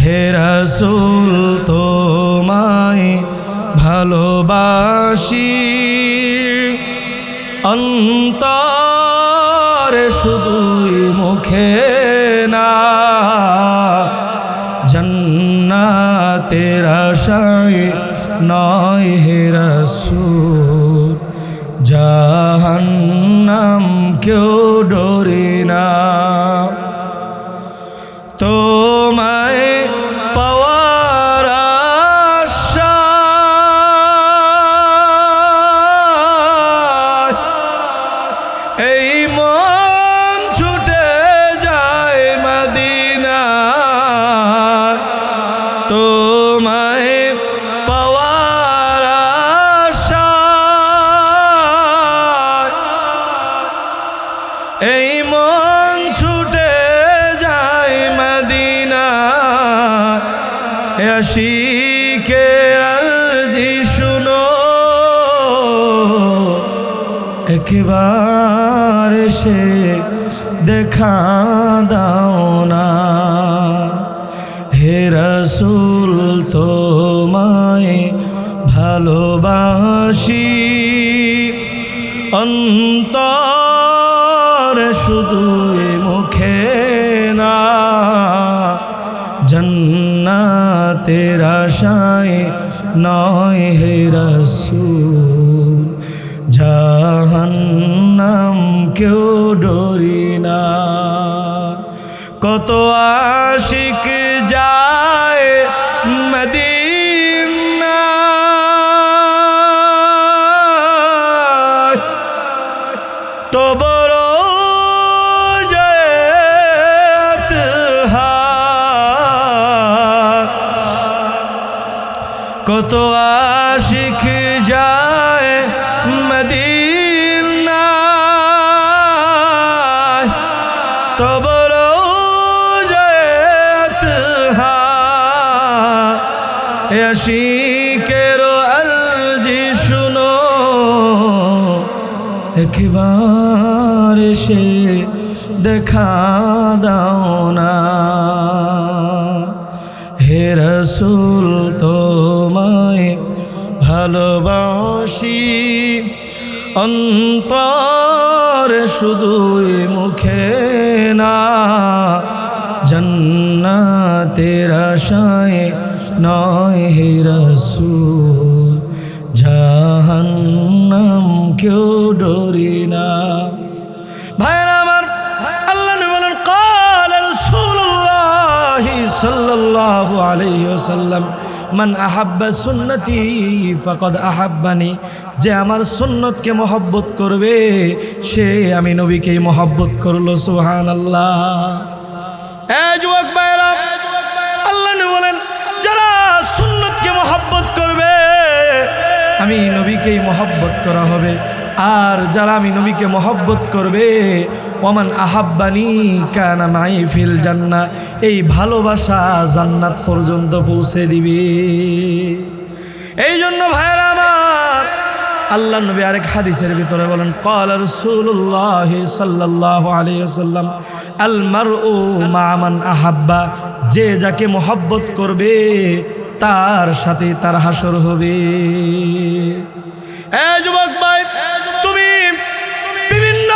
হে রাসূল তোমায় ভালোবাসি, অন্তরে শুধুই মুখে না, জান্নাতের আশায় নয় হে রাসূল, জাহান্নাম কেউ ডরে না। তোমায় পাওয়ার আশায় এই মন ছুটে যায় মদিনা, তোমায় পাওয়ার আশায় এই মন ছুটে যায় মদিনা। আশিকের আরজি শুনো, একবার এসে দেখা দাও না। হে রাসূল তোমায় ভালোবাসি, অন্তর শুধুই মুখে না, জান্নাতের আশায় নয় হে রাসূল, জাহান্নাম কেউ ডরি না। কত আশিক যায় মদিনা, তো বড় জয়ত হার। কত আশিক যায় মদিনা, তো বড় জয়ত হার। আশিকের আরজি শুনো, একবার এসে দেখা দাও না। হে রাসূল তোমায় ভালোবাসি, অন্তরে শুধুই মুখে না, জান্নাতের আশায় নয় হে রাসূল, জাহান্নাম কেউ ডরি না। ভাইরা আমার, আল্লাহ নবী বলেন ক্বালা রাসূলুল্লাহ সাল্লাল্লাহু আলাইহি ওয়াসাল্লাম, মান আহাব্বা সুন্নতি ফাকাদ আহাব্বানি। যে আমার সুন্নতকে মহব্বত করবে সে আমি নবীকেই মহব্বত করলো। সুবহানাল্লাহ। এই যুবক ভাইরা, আল্লাহ নবী বলেন যারা সুন্নতকে মহব্বত করবে আমি নবীকেই মহব্বত করা হবে। আর যারা আমি নবীকে মহব্বত করবে, ওমান আহাব্বানি কানা মাই ফিল জান্নাহ, এই ভালোবাসা জান্নাত পর্যন্ত পৌঁছে দিবে। এই জন্য ভাইরা আমার, আল্লাহ নবী আরেক হাদিসের ভিতরে বলেন ক্বালা রাসূলুল্লাহ সাল্লাল্লাহু আলাইহি ওয়াসাল্লাম, আল মারউ মা মান আহাব্বা, যে যাকে মহব্বত করবে তার সাথে তার হাসর হবে। এই যুবক ভাই, তুমি বিভিন্ন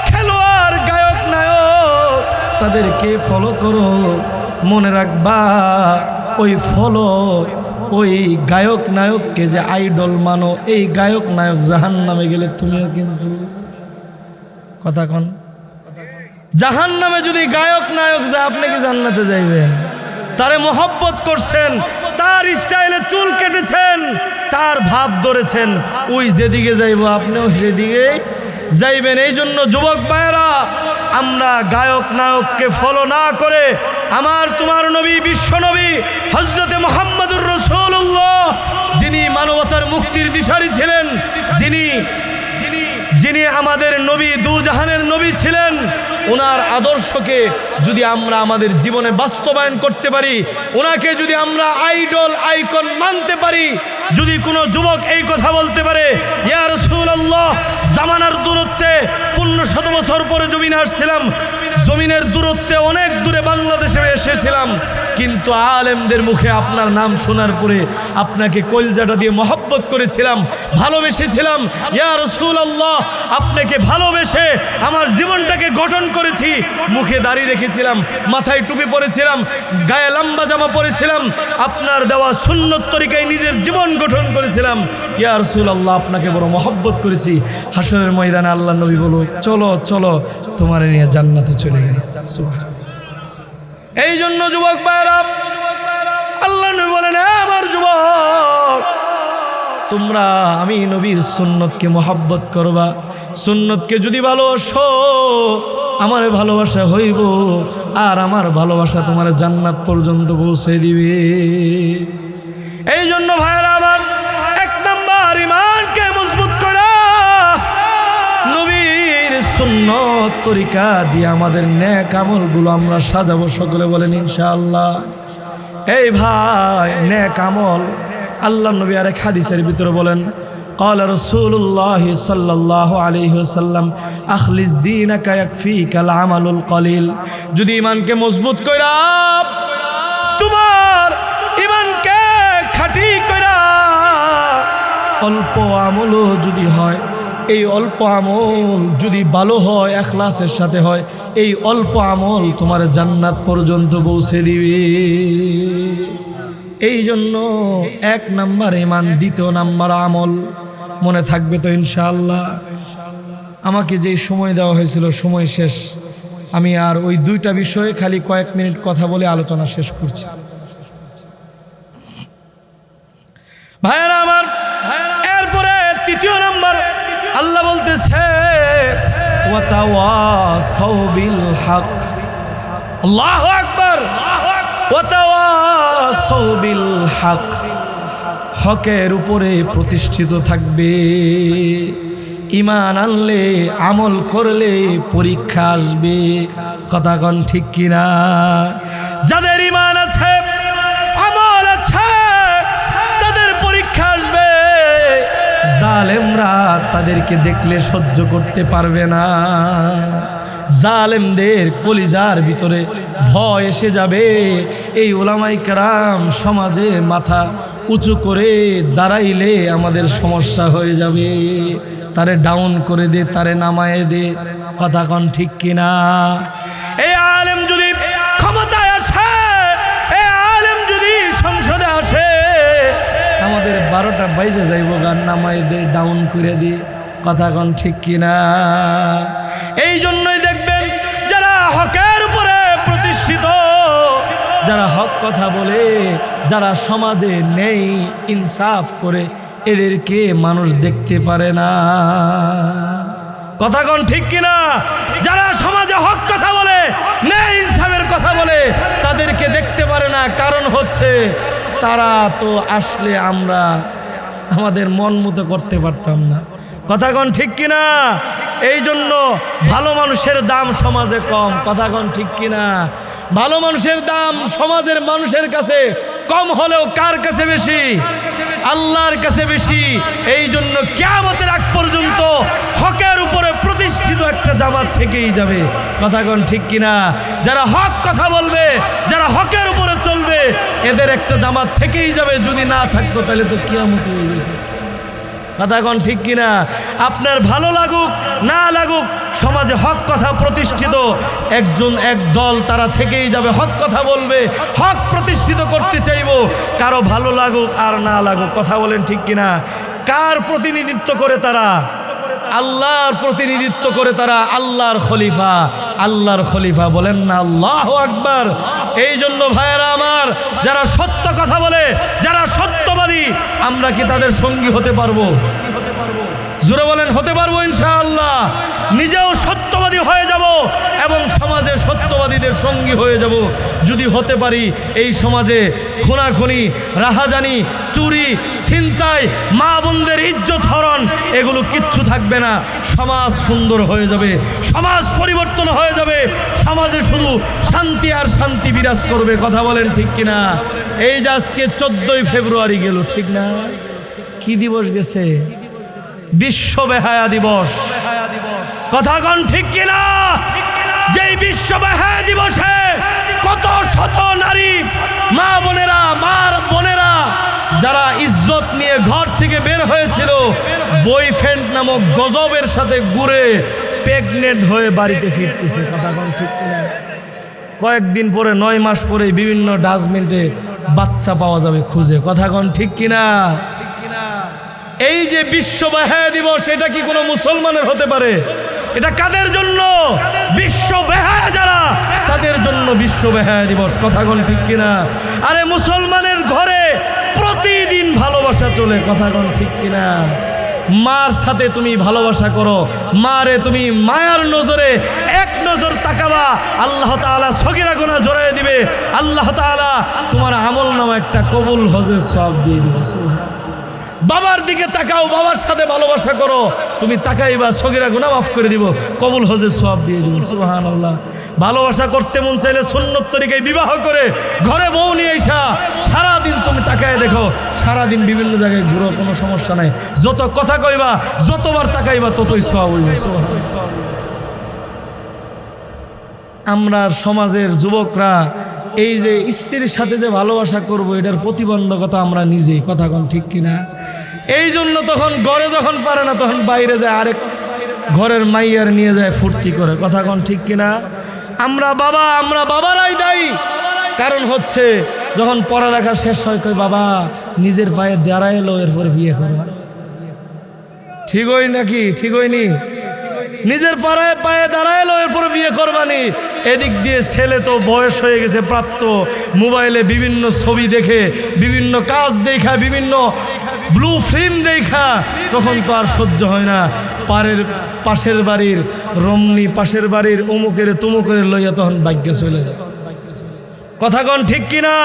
খেলোয়াড়, গায়ক, নায়ক তাদেরকে ফলো করো, মনে রাখবা ওই ফলো, ওই গায়ক নায়ককে যে আইডল মানো, এই গায়ক নায়ক জাহান্নামে গেলে তুমিও কিন্তু কথা কন, জাহান্নামে যদি গায়ক নায়ক যা, আপনি কি জান্নাতে যাইবেন? তারে মহব্বত করছেন, তার স্টাইলে চুল কেটেছেন, তার ভাব ধরেছেন, ওই যেদিকে যাইব আপনিও সেদিকে যাইবেন। এই জন্য যুবক ভাইয়েরা, আমরা গায়ক নায়ককে ফলো না করে আমার তোমার নবী, বিশ্ব নবী হযরতে মুহাম্মদুর রাসূলুল্লাহ, যিনি মানবতার মুক্তির দিশারি ছিলেন, যিনি যিনি আমাদের নবী, দুজাহানের নবী ছিলেন, ওনার আদর্শকে যদি আমরা আমাদের জীবনে বাস্তবায়ন করতে পারি, ওনাকে যদি আমরা আইডল আইকন মানতে পারি, যদি কোনো যুবক এই কথা বলতে পারে, ইয়া রাসূলুল্লাহ, জামানার দূরত্বে 1500 বছর পরে জমিনে আসছিলাম, জমিনের দূরত্বে অনেক দূরে বাংলাদেশে এসেছিলাম, কিন্তু আলেমদের মুখে আপনার নাম শোনার পরে আপনাকে কলজাটা দিয়ে মহব্বত করেছিলাম, ভালোবেসেছিলাম। ইয়া রাসূলুল্লাহ, আপনাকে ভালোবেসে আমার জীবনটাকে গঠন করেছি। মুখে দাড়ি রেখেছিলাম, মাথায় টুপি পরেছিলাম, গায়ে লম্বা জামা পরেছিলাম, আপনার দেওয়া সুন্নত তরিকায় নিজের জীবন গঠন করেছিলাম। ইয়া রাসূলুল্লাহ, আপনাকে বড় মহব্বত করেছি। হাসরের ময়দানে আল্লাহ নবী বলো, চলো চলো তোমারে নিয়ে জান্নাতে চলে গেল। এই জন্য যুবক ভাইরা, আল্লাহ নবী বলেন, আমার যুবক, তোমরা আমি নবীর সুন্নতকে মহব্বত করবা। সুন্নতকে যদি ভালোবাসো, আমার ভালোবাসা হইব, আর আমার ভালোবাসা তোমার জান্নাত পর্যন্ত পৌঁছে দিবে। এই জন্য ভাইরা আমার, 1 নাম্বার ঈমানকে মজবুত করা, নবীর সুন্নত তরিকা দিয়ে আমাদের নেক আমলগুলো আমরা সাজাবো। সকলে বলেন ইনশাআল্লাহ। এই ভাই, নেক আমল, আল্লাহ নবী আরেক হাদিসের ভিতরে বলেন, قال رسول الله صلى الله عليه وسلم اخلص دينك يكفيك العمل القليل। যদি ঈমানকে মজবুত কইরা, তোমার ঈমানকে খাঁটি কইরা অল্প আমলও যদি হয়, এই অল্প আমল যদি ভালো হয়, ইখলাসের সাথে হয়, এই অল্প আমল তোমার জান্নাত পর্যন্ত পৌঁছে দিবে। এই জন্য 1 নাম্বার ঈমান, 2 নাম্বার আমল। মনে থাকবে তো ইনশাআল্লাহ? আমাকে যেই সময় দেওয়া হয়েছিল, সময় শেষ। আমি আর ওই 2টা বিষয়ে খালি কয়েক মিনিট কথা বলে আলোচনা শেষ করছি। ভাইয়েরা আমার, এরপরে 3 নাম্বার আল্লাহ বলতেছে, ওয়াতাওয়াসাউ বিল হক। আল্লাহু আকবার। ওয়াতাওয়াসাউ বিল হক, হকের উপরে প্রতিষ্ঠিত থাকবে। ঈমান আনলে, আমল করলে পরীক্ষা আসবে। কথা কোন ঠিক কিনা? যাদের ঈমান আছে, আমল আছে, তাদের পরীক্ষা আসবে। জালেমরা তাদেরকে দেখলে সহ্য করতে পারবে না। জালেমদের কলিজার ভিতরে ভয় এসে যাবে। এই উলামায়ে কেরাম সমাজে মাথা উঁচু করে দাঁড়াইলে আমাদের সমস্যা হয়ে যাবে। তারে ডাউন করে দে, তারে নামায়ে দে। কথা কোন ঠিক কিনা? এই আলেম যদি ক্ষমতায় আসে, এই আলেম যদি সংসদে আসে, আমাদের 12টা বাইজে যাইব, গান নামায়ে দে, ডাউন করে দে। কথা কোন ঠিক কিনা? এই জন্যই দেখবেন, যারা হকের উপরে প্রতিষ্ঠিত, যারা হক কথা বলে, যারা সমাজে নেই, ইনসাফ করে, এদেরকে মানুষ দেখতে পারে না। কথা কোন ঠিক কিনা? যারা সমাজে হক কথা বলে, নেই ইনসাফের কথা বলে, তাদেরকে দেখতে পারে না। কারণ হচ্ছে, তারা তো আসলে আমরা আমাদের মন মতো করতে পারতাম না। কথা কোন ঠিক কিনা? এই জন্য ভালো মানুষের দাম সমাজে কম। কথা কোন ঠিক কিনা? ভালো মানুষের দাম সমাজের মানুষের কাছে কম হলেও কার কাছে বেশি? আল্লাহর কাছে বেশি। এই জন্য কিয়ামতের আগ পর্যন্ত হকের উপরে প্রতিষ্ঠিত একটা জামাত থেকেই যাবে। কথা কোন ঠিক কিনা? যারা হক কথা বলবে, যারা হকের উপরে চলবে, এদের একটা জামাত থেকেই যাবে। যদি না থাকতো তাহলে তো কিয়ামত হয়ে যাবে। কথা কোন ঠিক কিনা? আপনার ভালো লাগুক না লাগুক, সমাজে হক কথা প্রতিষ্ঠিত একজন, এক দল, তারা থেকেই যাবে, হক কথা বলবে, হক প্রতিষ্ঠিত করতে চাইব। কারো ভালো লাগুক আর না লাগুক। কথা বলেন ঠিক কিনা? কার প্রতিনিধিত্ব করে তারা? আল্লাহর প্রতিনিধিত্ব করে তারা। আল্লাহর খলিফা, আল্লাহর খলিফা। বলেন না আল্লাহু আকবার। এই জন্য ভাইয়েরা আমার, যারা সত্য কথা বলে, যারা সত্যবাদী, আমরা কি তাদের সঙ্গী হতে পারবো? জোরে বলেন হতে পারবো ইনশাআল্লাহ। নিজেও সত্যবাদী হয়ে যাব এবং সমাজে সত্যবাদীদের সঙ্গী হয়ে যাব। যদি হতে পারি এই সমাজে খুনাখুনি, রাহাজানি, চুরি, ছিনতাই, মা বোনদের ইজ্জত হরণ এগুলো কিচ্ছু থাকবে না। সমাজ সুন্দর হয়ে যাবে, সমাজ পরিবর্তন হয়ে যাবে, সমাজে শুধু শান্তি আর শান্তি বিরাজ করবে। কথা বলেন ঠিক কিনা? এই যে আজকে 14ই ফেব্রুয়ারি গেল, ঠিক না? কি দিবস গেছে? বিশ্ব বেহায়া দিবস। কথা কন ঠিক কিনা? যেই বিশ্ব বেহায়া দিবসে কত শত নারী মা বোনেরা, বোনেরা যারা ইজ্জত নিয়ে ঘর থেকে বের হয়েছিল, বয়ফ্রেন্ড নামক গজবের সাথে ঘুরে প্রেগনেন্ট হয়ে বাড়িতে ফিরতেছে। কথা কন ঠিক কিনা? কয়েকদিন পরে 9 মাস পরে বিভিন্ন ডাস্টবিনে বাচ্চা পাওয়া যাবে খুঁজে। কথা কন ঠিক কিনা? এই যে বিশ্ব বেহায়া দিবস, এটা কি কোনো মুসলমানের হতে পারে? এটা কাদের জন্য? বিশ্ব বেহায়া যারা, তাদের জন্য বিশ্ব বেহায়া দিবস। কথা কন ঠিক কিনা? আরে মুসলমানের ঘরে প্রতিদিন ভালোবাসা চলে। কথা কন ঠিক কিনা? মার সাথে তুমি ভালোবাসা করো, মারে তুমি মায়ার নজরে এক নজর তাকাবা, আল্লাহ তাআলা সগীরা গুনাহ জড়ায় দিবে। আল্লাহ তাআলা তোমার আমল নামা একটা কবুল হজের সওয়াব দিয়ে দিবে। বাবার দিকে তাকাও, বাবার সাথে ভালোবাসা করো, তুমি তাকাইবা, সগীরা গুনাহ মাফ করে দিব, কবুল হজের সওয়াব দিয়ে দিব। সুবহানাল্লাহ। ভালোবাসা করতে মন চাইলে সুন্নত তরিকায় বিবাহ করে ঘরে বউ নিয়ে এসা সারাদিন তুমি তাকায় দেখো, সারাদিন বিভিন্ন জায়গায় ঘুরো, কোনো সমস্যা নাই। যত কথা কইবা, যতবার তাকাইবা, ততই সওয়াব হইবে। আমরা সমাজের যুবকরা এই যে স্ত্রীর সাথে যে ভালোবাসা করব, এটার প্রতিবন্ধকতা আমরা নিজেই। কথা কন ঠিক কিনা? এই জন্য তখন ঘরে যখন পারে না, তখন বাইরে যায়, আরেক ঘরের মাইয়ার নিয়ে যায়, ফুর্তি করে। কথা কন ঠিক কিনা? আমরা বাবারাই দায়ী। কারণ হচ্ছে যখন পড়ালেখা শেষ হয়, কই বাবা নিজের পায়ে দাঁড়ায় এলো, এরপরে বিয়ে করবা। ঠিক হই নাকি? ঠিক হয়নি? নিজের পায়ে দাঁড়াইলো, এরপরে বিয়ে করবানি। এদিক দিয়ে ছেলে তো বয়স হয়ে গেছে প্রাপ্ত, মোবাইলে বিভিন্ন ছবি দেখে, বিভিন্ন কাজ দেখা, বিভিন্ন ব্লু ফিল্ম দেখা, তখন তো আর সহ্য হয় না। পাশের বাড়ির রমণী, পাশের বাড়ির অমুকের তুমুকের লইয়া তখন ভাগ্যে চলে যায়। কথা কন ঠিক কিনা?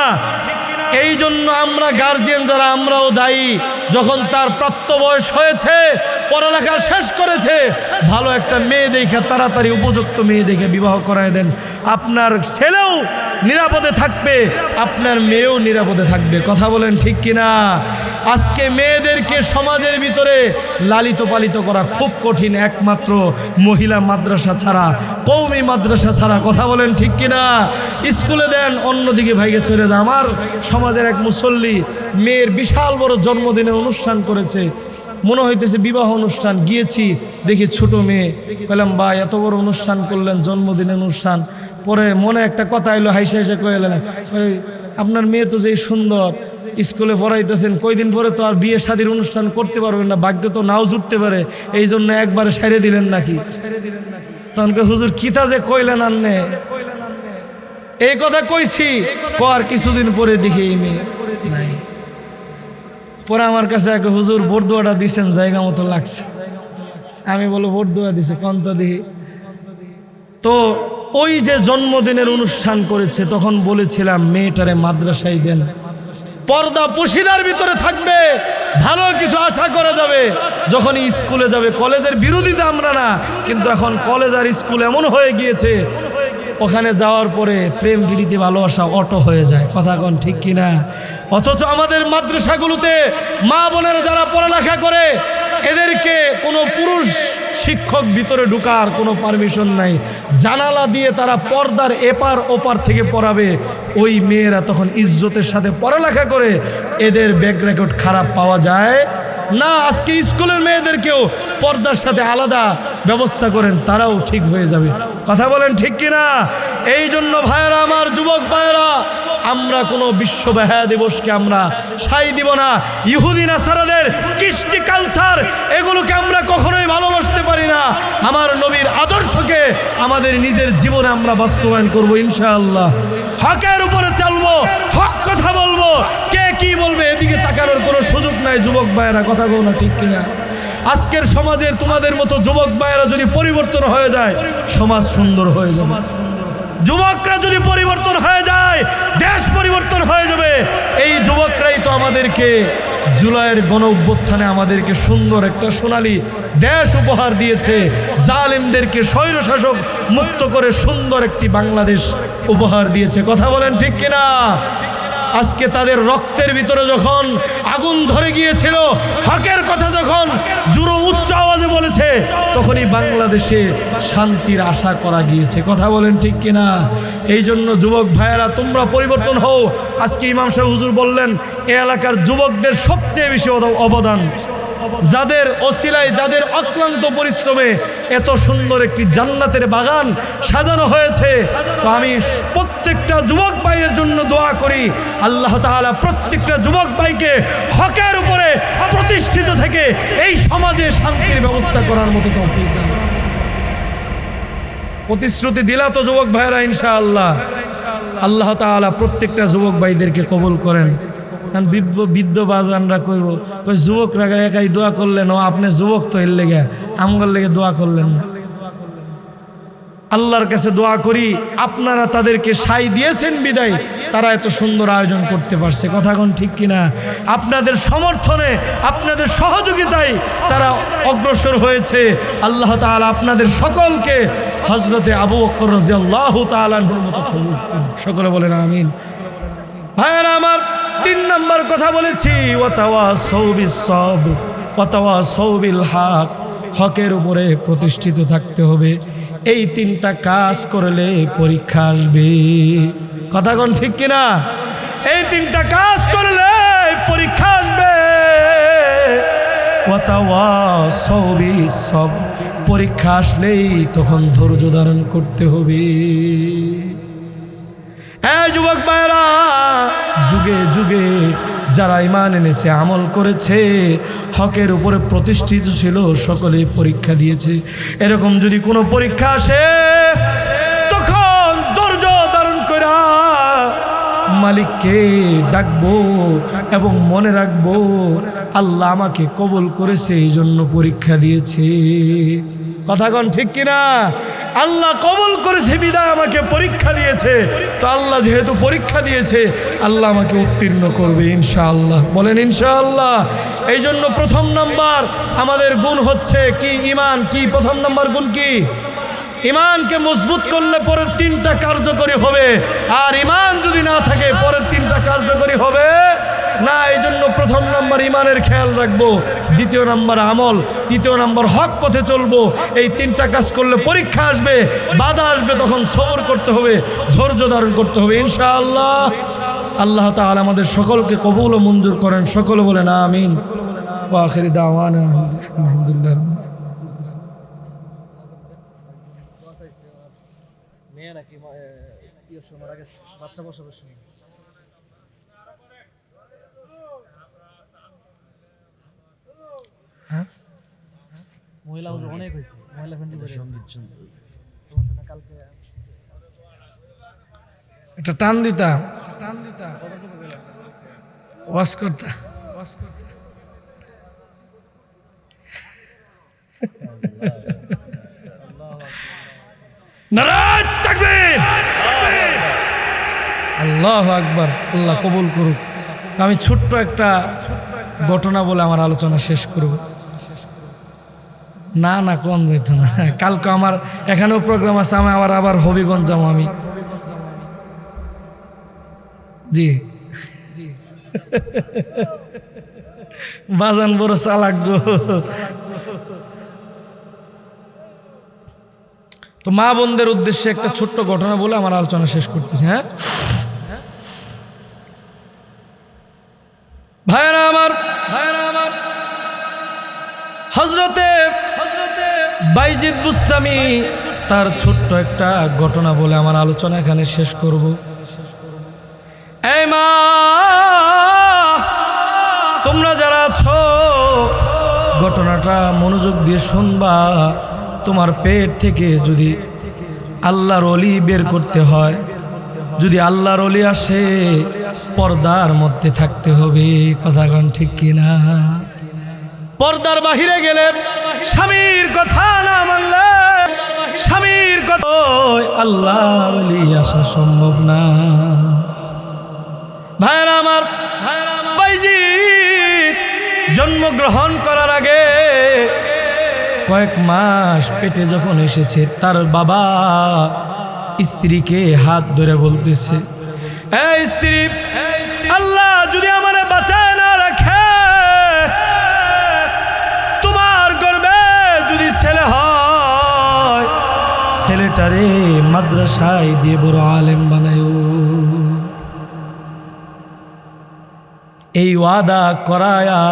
এই জন্য আমরা গার্জিয়ান যারা, আমরাও দায়ী। যখন তার প্রাপ্ত বয়স হয়েছে, পড়ালেখা শেষ করেছে, ভালো একটা মেয়ে দেখে, তাড়াতাড়ি উপযুক্ত মেয়ে দেখে বিবাহ করায় দেন। আপনার ছেলেও নিরাপদে থাকবে, আপনার মেয়েও নিরাপদে থাকবে। কথা বলেন ঠিক কিনা? আজকে মেয়েদেরকে সমাজের ভিতরে লালিত পালিত করা খুব কঠিন, একমাত্র মহিলা মাদ্রাসা ছাড়া, কওমি মাদ্রাসা ছাড়া। কথা বলেন ঠিক কিনা? স্কুলে দেন, অন্যদিকে ভাইগে চলে যায়। আমার সমাজের এক মুসল্লি মেয়ের বিশাল বড় জন্মদিনের অনুষ্ঠান করেছে, মনে হইতেছে বিবাহ অনুষ্ঠান। গিয়েছি, দেখি ছোট মেয়ে। বললাম বা এত বড় অনুষ্ঠান করলেন, জন্মদিনের অনুষ্ঠান। পরে মনে একটা কথা এলো, হাইসে হাইসে কইলেন, আপনার মেয়ে তো যে সুন্দর, স্কুলে পড়াইতেছেন, কয়দিন পরে তো আর বিয়ে শাদীর অনুষ্ঠান করতে পারবেন না, ভাগ্য তো নাও জুটতে পারে, এই জন্য একবারে সেরে দিলেন নাকি? তখন হুজুর কিতা যে কইলেন আন্নে, এই কথা কইছি। আর কিছুদিন পরে দেখি এই মেয়ে নাই। পরে আমার কাছে এক হুজুর বরদুয়াটা দিছেন, জায়গা মতো লাগছে। আমি বলো বরদুয়া দিছে, কন্তা দিহি। তো ওই যে জন্মদিনের অনুষ্ঠান করেছে, তখন বলেছিলাম মেয়েটারে মাদ্রাসায় দেন, পর্দা পুশিদার ভিতরে থাকবে, ভালো কিছু আশা করা যাবে। যখনই স্কুলে যাবে, কলেজের বিরোধিতা আমরা না, কিন্তু এখন কলেজ আর স্কুল এমন হয়ে গিয়েছে, ওখানে যাওয়ার পরে প্রেম প্রীতি ভালোবাসা অটো হয়ে যায়। কথা কোন ঠিক কিনা? অথচ আমাদের মাদ্রাসাগুলোতে মা বোনেরা যারা পড়ালেখা করে, এদেরকে কোনো পুরুষ শিক্ষক ভিতরে ঢুকার কোনো পারমিশন নাই। জানালা দিয়ে তারা পর্দার এপার ওপার থেকে পড়াবে। ওই মেয়েরা তখন ইজ্জতের সাথে পড়ালেখা করে, এদের ব্যাক রেকর্ড খারাপ পাওয়া যায় না। আজকে স্কুলের মেয়েদেরকেও পর্দার সাথে আলাদা ব্যবস্থা করেন, তারাও ঠিক হয়ে যাবে। কথা বলেন ঠিক কিনা? এই জন্য ভাইয়েরা আমার, যুবক ভাইয়েরা, আমরা কোনো বিশ্ব বেহায়া দিবসকে আমরা সাই দিব না। ইহুদি নাসারাদের কৃষ্টি কালচার, এগুলোকে আমরা কখনোই ভালোবাসতে পারি না। আমার নবীর আদর্শকে আমাদের নিজের জীবনে আমরা বাস্তবায়ন করব ইনশাআল্লাহ। হকের উপরে চলবো, হক কথা বলবো, কে কি বলবে এদিকে তাকানোর কোনো সুযোগ নাই। যুবক ভাইয়েরা কথা বলো না ঠিক কিনা? আজকের সমাজের তোমাদের মতো যুবক ভাইয়েরা যদি পরিবর্তন হয়ে যায়, সমাজ সুন্দর হয়ে যাবে। যুবকরা যদি পরিবর্তন হয়ে যায়, দেশ পরিবর্তন হয়ে যাবে। এই যুবকরাই তো আমাদেরকে জুলাইয়ের গণ অভ্যুত্থানে আমাদেরকে সুন্দর একটা সোনালী দেশ উপহার দিয়েছে। জালেমদেরকে স্বৈরশাসক মুক্ত করে সুন্দর একটি বাংলাদেশ উপহার দিয়েছে। কথা বলেন ঠিক কিনা? আজকে তাদের রক্তের ভিতরে যখন আগুন ধরে গিয়েছিল, হকের কথা যখন জুড়ো উচ্চ আওয়াজে বলেছে, তখনই বাংলাদেশে শান্তির আশা করা গিয়েছে। কথা বলেন ঠিক কিনা? এই জন্য যুবক ভাইয়েরা তোমরা পরিবর্তন হও। আজকে ইমাম সাহেব হুজুর বললেন, এই এলাকার যুবকদের সবচেয়ে বেশি অবদান, যাদের ওসিলায়, যাদের অক্লান্ত পরিশ্রমে এত সুন্দর একটি জান্নাতের বাগান সাজানো হয়েছে। তো আমি প্রত্যেকটা যুবক ভাইয়ের জন্য দোয়া করি, আল্লাহ তাআলা প্রত্যেকটা যুবক ভাইকে হকের উপরে প্রতিষ্ঠিত থেকে এই সমাজে শান্তির ব্যবস্থা করার মতো তৌফিক দান। প্রতিশ্রুতি দিলা তো যুবক ভাইয়েরা ইনশাআল্লাহ। আল্লাহ তাআলা প্রত্যেকটা যুবক ভাইদেরকে কবুল করেন। বৃদ্ধ বাজানরা কইব, কই যুবকরা একাই দোয়া করলেন, ও আপনি যুবক তো এর লেগে আমগর লেগে দোয়া করলেন না। আল্লাহর কাছে দোয়া করি, আপনারা তাদেরকে সাই দিয়েছেন বিদায় তারা এত সুন্দর আয়োজন করতে পারছে। কথা কোন ঠিক কিনা? আপনাদের সমর্থনে, আপনাদের সহযোগিতায় তারা অগ্রসর হয়েছে। আল্লাহ তাআলা আপনাদের সকলকে হযরতে আবু বকর রাদিয়াল্লাহু তাআলা আনহুর মতো কবুল করুন। সকলে বলেন আমিন। ভাইয়েরা আমার, 3 নম্বর কথা বলেছি, ওয়াতাওয়াসাউ বিস-সাবর ওয়াতাওয়াসাউ বিল হক। হকের উপরে প্রতিষ্ঠিত থাকতে হবে। এই 3টা কাজ করলে পরীক্ষা আসবে। কথা কোন ঠিক কিনা? এই 3টা কাজ করলে পরীক্ষা আসবে। ওয়াতাওয়াসাউ বিস-সাবর, পরীক্ষা আসলেই তখন ধৈর্য ধারণ করতে হবে। এই যুবক ভাইরা, যুগে যুগে যারা ঈমান এনেছে, আমল করেছে, হকের উপরে প্রতিষ্ঠিত ছিল, সকলেই পরীক্ষা দিয়েছে। এরকম যদি কোনো পরীক্ষা আসে, তখন ধৈর্য ধারণ করা মালিককে ডাকবো এবং মনে রাখবো আল্লাহ আমাকে কবুল করেছে, এই জন্য পরীক্ষা দিয়েছে। কথা কোন ঠিক কিনা? আল্লাহ কবুল করেছে বিদায় আমাকে পরীক্ষা দিয়েছে। তো আল্লাহ যেহেতু পরীক্ষা দিয়েছে, আল্লাহ আমাকে উত্তীর্ণ করবে ইনশাআল্লাহ। বলেন ইনশাআল্লাহ। এই জন্য 1ম নাম্বার আমাদের গুণ হচ্ছে কি? ঈমান। কি 1ম নাম্বার গুণ কি? ঈমানকে মজবুত করলে পরের 3টা কার্যকরী হবে। আর ঈমান যদি না থাকে, পরের 3টা কার্যকরী হবে না। এই জন্য 1ম নাম্বার ঈমানের খেয়াল রাখবো, 2য় নাম্বার আমল, 3য় নাম্বার হক পথে চলবো। এই 3টা কাজ করলে পরীক্ষা আসবে, বাধা আসবে, তখন সবর করতে হবে, ধৈর্য ধারণ করতে হবে ইনশাআল্লাহ। আল্লাহ তাআলা আমাদের সকলকে কবুল ও মঞ্জুর করেন। সকলে বলেন আমিন। ওয়া আখিরি দাওয়ানা আলহামদুলিল্লাহ। মহিলা অনেক হয়েছে, মহিলা কালকে একটা টান দিতা ওয়াজ করতা। নারায়ে তাকবীর, আল্লাহু আকবার। আল্লাহ কবুল করুক। আমি ছোট্ট একটা ঘটনা বলে আমার আলোচনা শেষ করব। না না, কোন যেত না। কালকে আমার এখানেও প্রোগ্রাম আছে, আমি আবার হবিগঞ্জ যাবো আমি। জি বাজান বড় চালাক গো। তো মা বোনদের উদ্দেশ্যে একটা ছোট্ট ঘটনা বলে আমার আলোচনা শেষ করতেছি। হ্যাঁ ভাইরা আমার, হযরতে বাইজিদ বুস্তামি তার ছোট্ট একটা ঘটনা বলে আমার আলোচনা এখানে শেষ করব। এই মা, তোমরা যারা আছো, ঘটনাটা মনোযোগ দিয়ে শুনবা। তোমার পেট থেকে যদি আল্লাহর ওলি বের করতে হয়, যদি আল্লাহর ওলি আসে, পর্দার মধ্যে থাকতে হবে। কথা কোন ঠিক কিনা? পর্দার বাহিরে গেলে স্বামীর কথা না মানলে স্বামীর কথা আল্লাহর ওলি আসা সম্ভব না। ভাইরা আমার, ভাইজি জন্মগ্রহণ করার আগে কয়েক মাস পেটে যখন এসেছে, তার বাবা স্ত্রীকে হাত ধরে বলতেছে, এই স্ত্রী, আল্লাহ যদি আমারে বাঁচায় না রাখে, তোমার গর্ভে যদি ছেলে হয়, ছেলেটারে মাদ্রাসায় দিয়ে বড় আলেম বানায়। এই ওয়াদা করায়া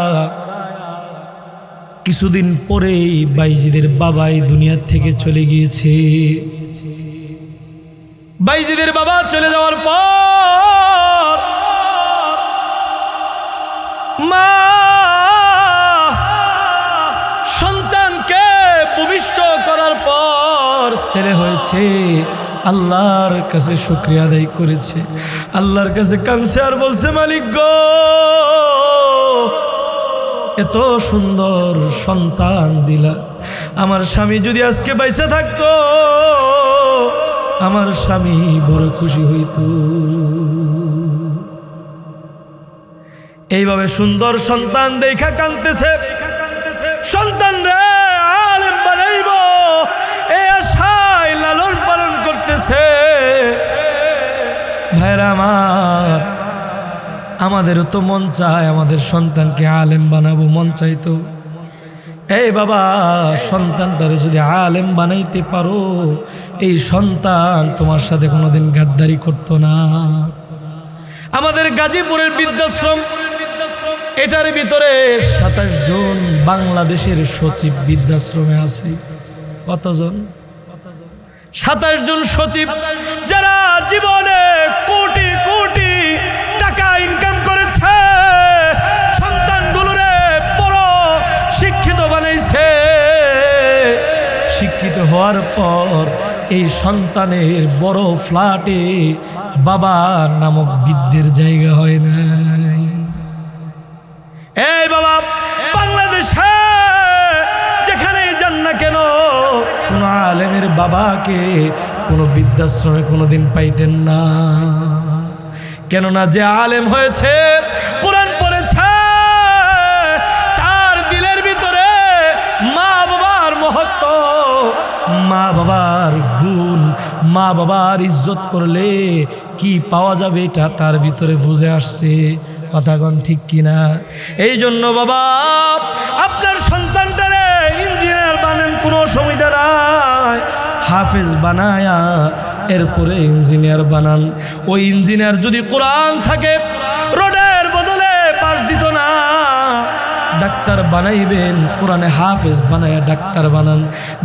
কিছুদিন পরেই বাইজিদের বাবাই দুনিয়া থেকে চলে গিয়েছে। বাইজিদের বাবা চলে যাওয়ার পর মা সন্তানকে ভূমিষ্ঠ করার পর ছেলে হয়েছে, আল্লাহর কাছে শুকরিয়া আদায় করেছে, আল্লাহর কাছে কাঁদছে আর বলছে, মালিক গো, এত সুন্দর সন্তান দিলা, আমার স্বামী যদি আজকে বাইচা থাকতো, আমার স্বামী বড় খুশি হইত। এইভাবে সুন্দর সন্তান দেখা কাঁদতেছে, সন্তান রে আলেম বানাইব এই আশায় লালন পালন করতেছে। ভাইরা আমার, আমাদেরও তো মন চায় আমাদের সন্তানকে আলেম বানাবো, মন চাইতো। এই বাবা, সন্তানটারে যদি আলেম বানাইতে পারো, এই সন্তান তোমার সাথে কোনোদিন গাদ্দারি করতো না। আমাদের গাজীপুরের বৃদ্ধাশ্রম, এটার ভিতরে 27 জন বাংলাদেশের সচিব বৃদ্ধাশ্রমে আছে। কতজন? 27 জন সচিব, যারা জীবনে কোটি কোটি টাকা ইনকাম করেছে, সন্তানগুলোরে বড় শিক্ষিত বানাইছে। শিক্ষিত হওয়ার পর এই সন্তানের বড় ফ্ল্যাটে বাবা নামক বৃদ্ধের জায়গা হয় নাই। এই বাবা, বাংলাদেশে যেখানে যান না কেন, কোন আলেমের বাবাকে কোন বৃদ্ধাশ্রমে কোনোদিন পাইতেন না। কেননা যে আলেম হয়েছে, কোরআন পড়েছে, তার দিলের ভিতরে মা বাবার মহত্ব, মা বাবার গুণ, মা বাবার ইজ্জত করলে কি পাওয়া যাবে, এটা তার ভিতরে বুঝে আসছে। কথাগণ ঠিক কিনা? এই জন্য বাবা, আপনার সন্তানটারে ইঞ্জিনিয়ার বানান, কোনো অসুবিধা নাই। হাফেজ বানায়া এরপরে ইঞ্জিনিয়ার বানান। ওই ইঞ্জিনিয়ার যদি কোরআন থাকে, রোডের বদলে পাশ দিত না। ডাক্তার বানাইবেন, কোরআনে হাফেজ বানায়া ডাক্তার বানান।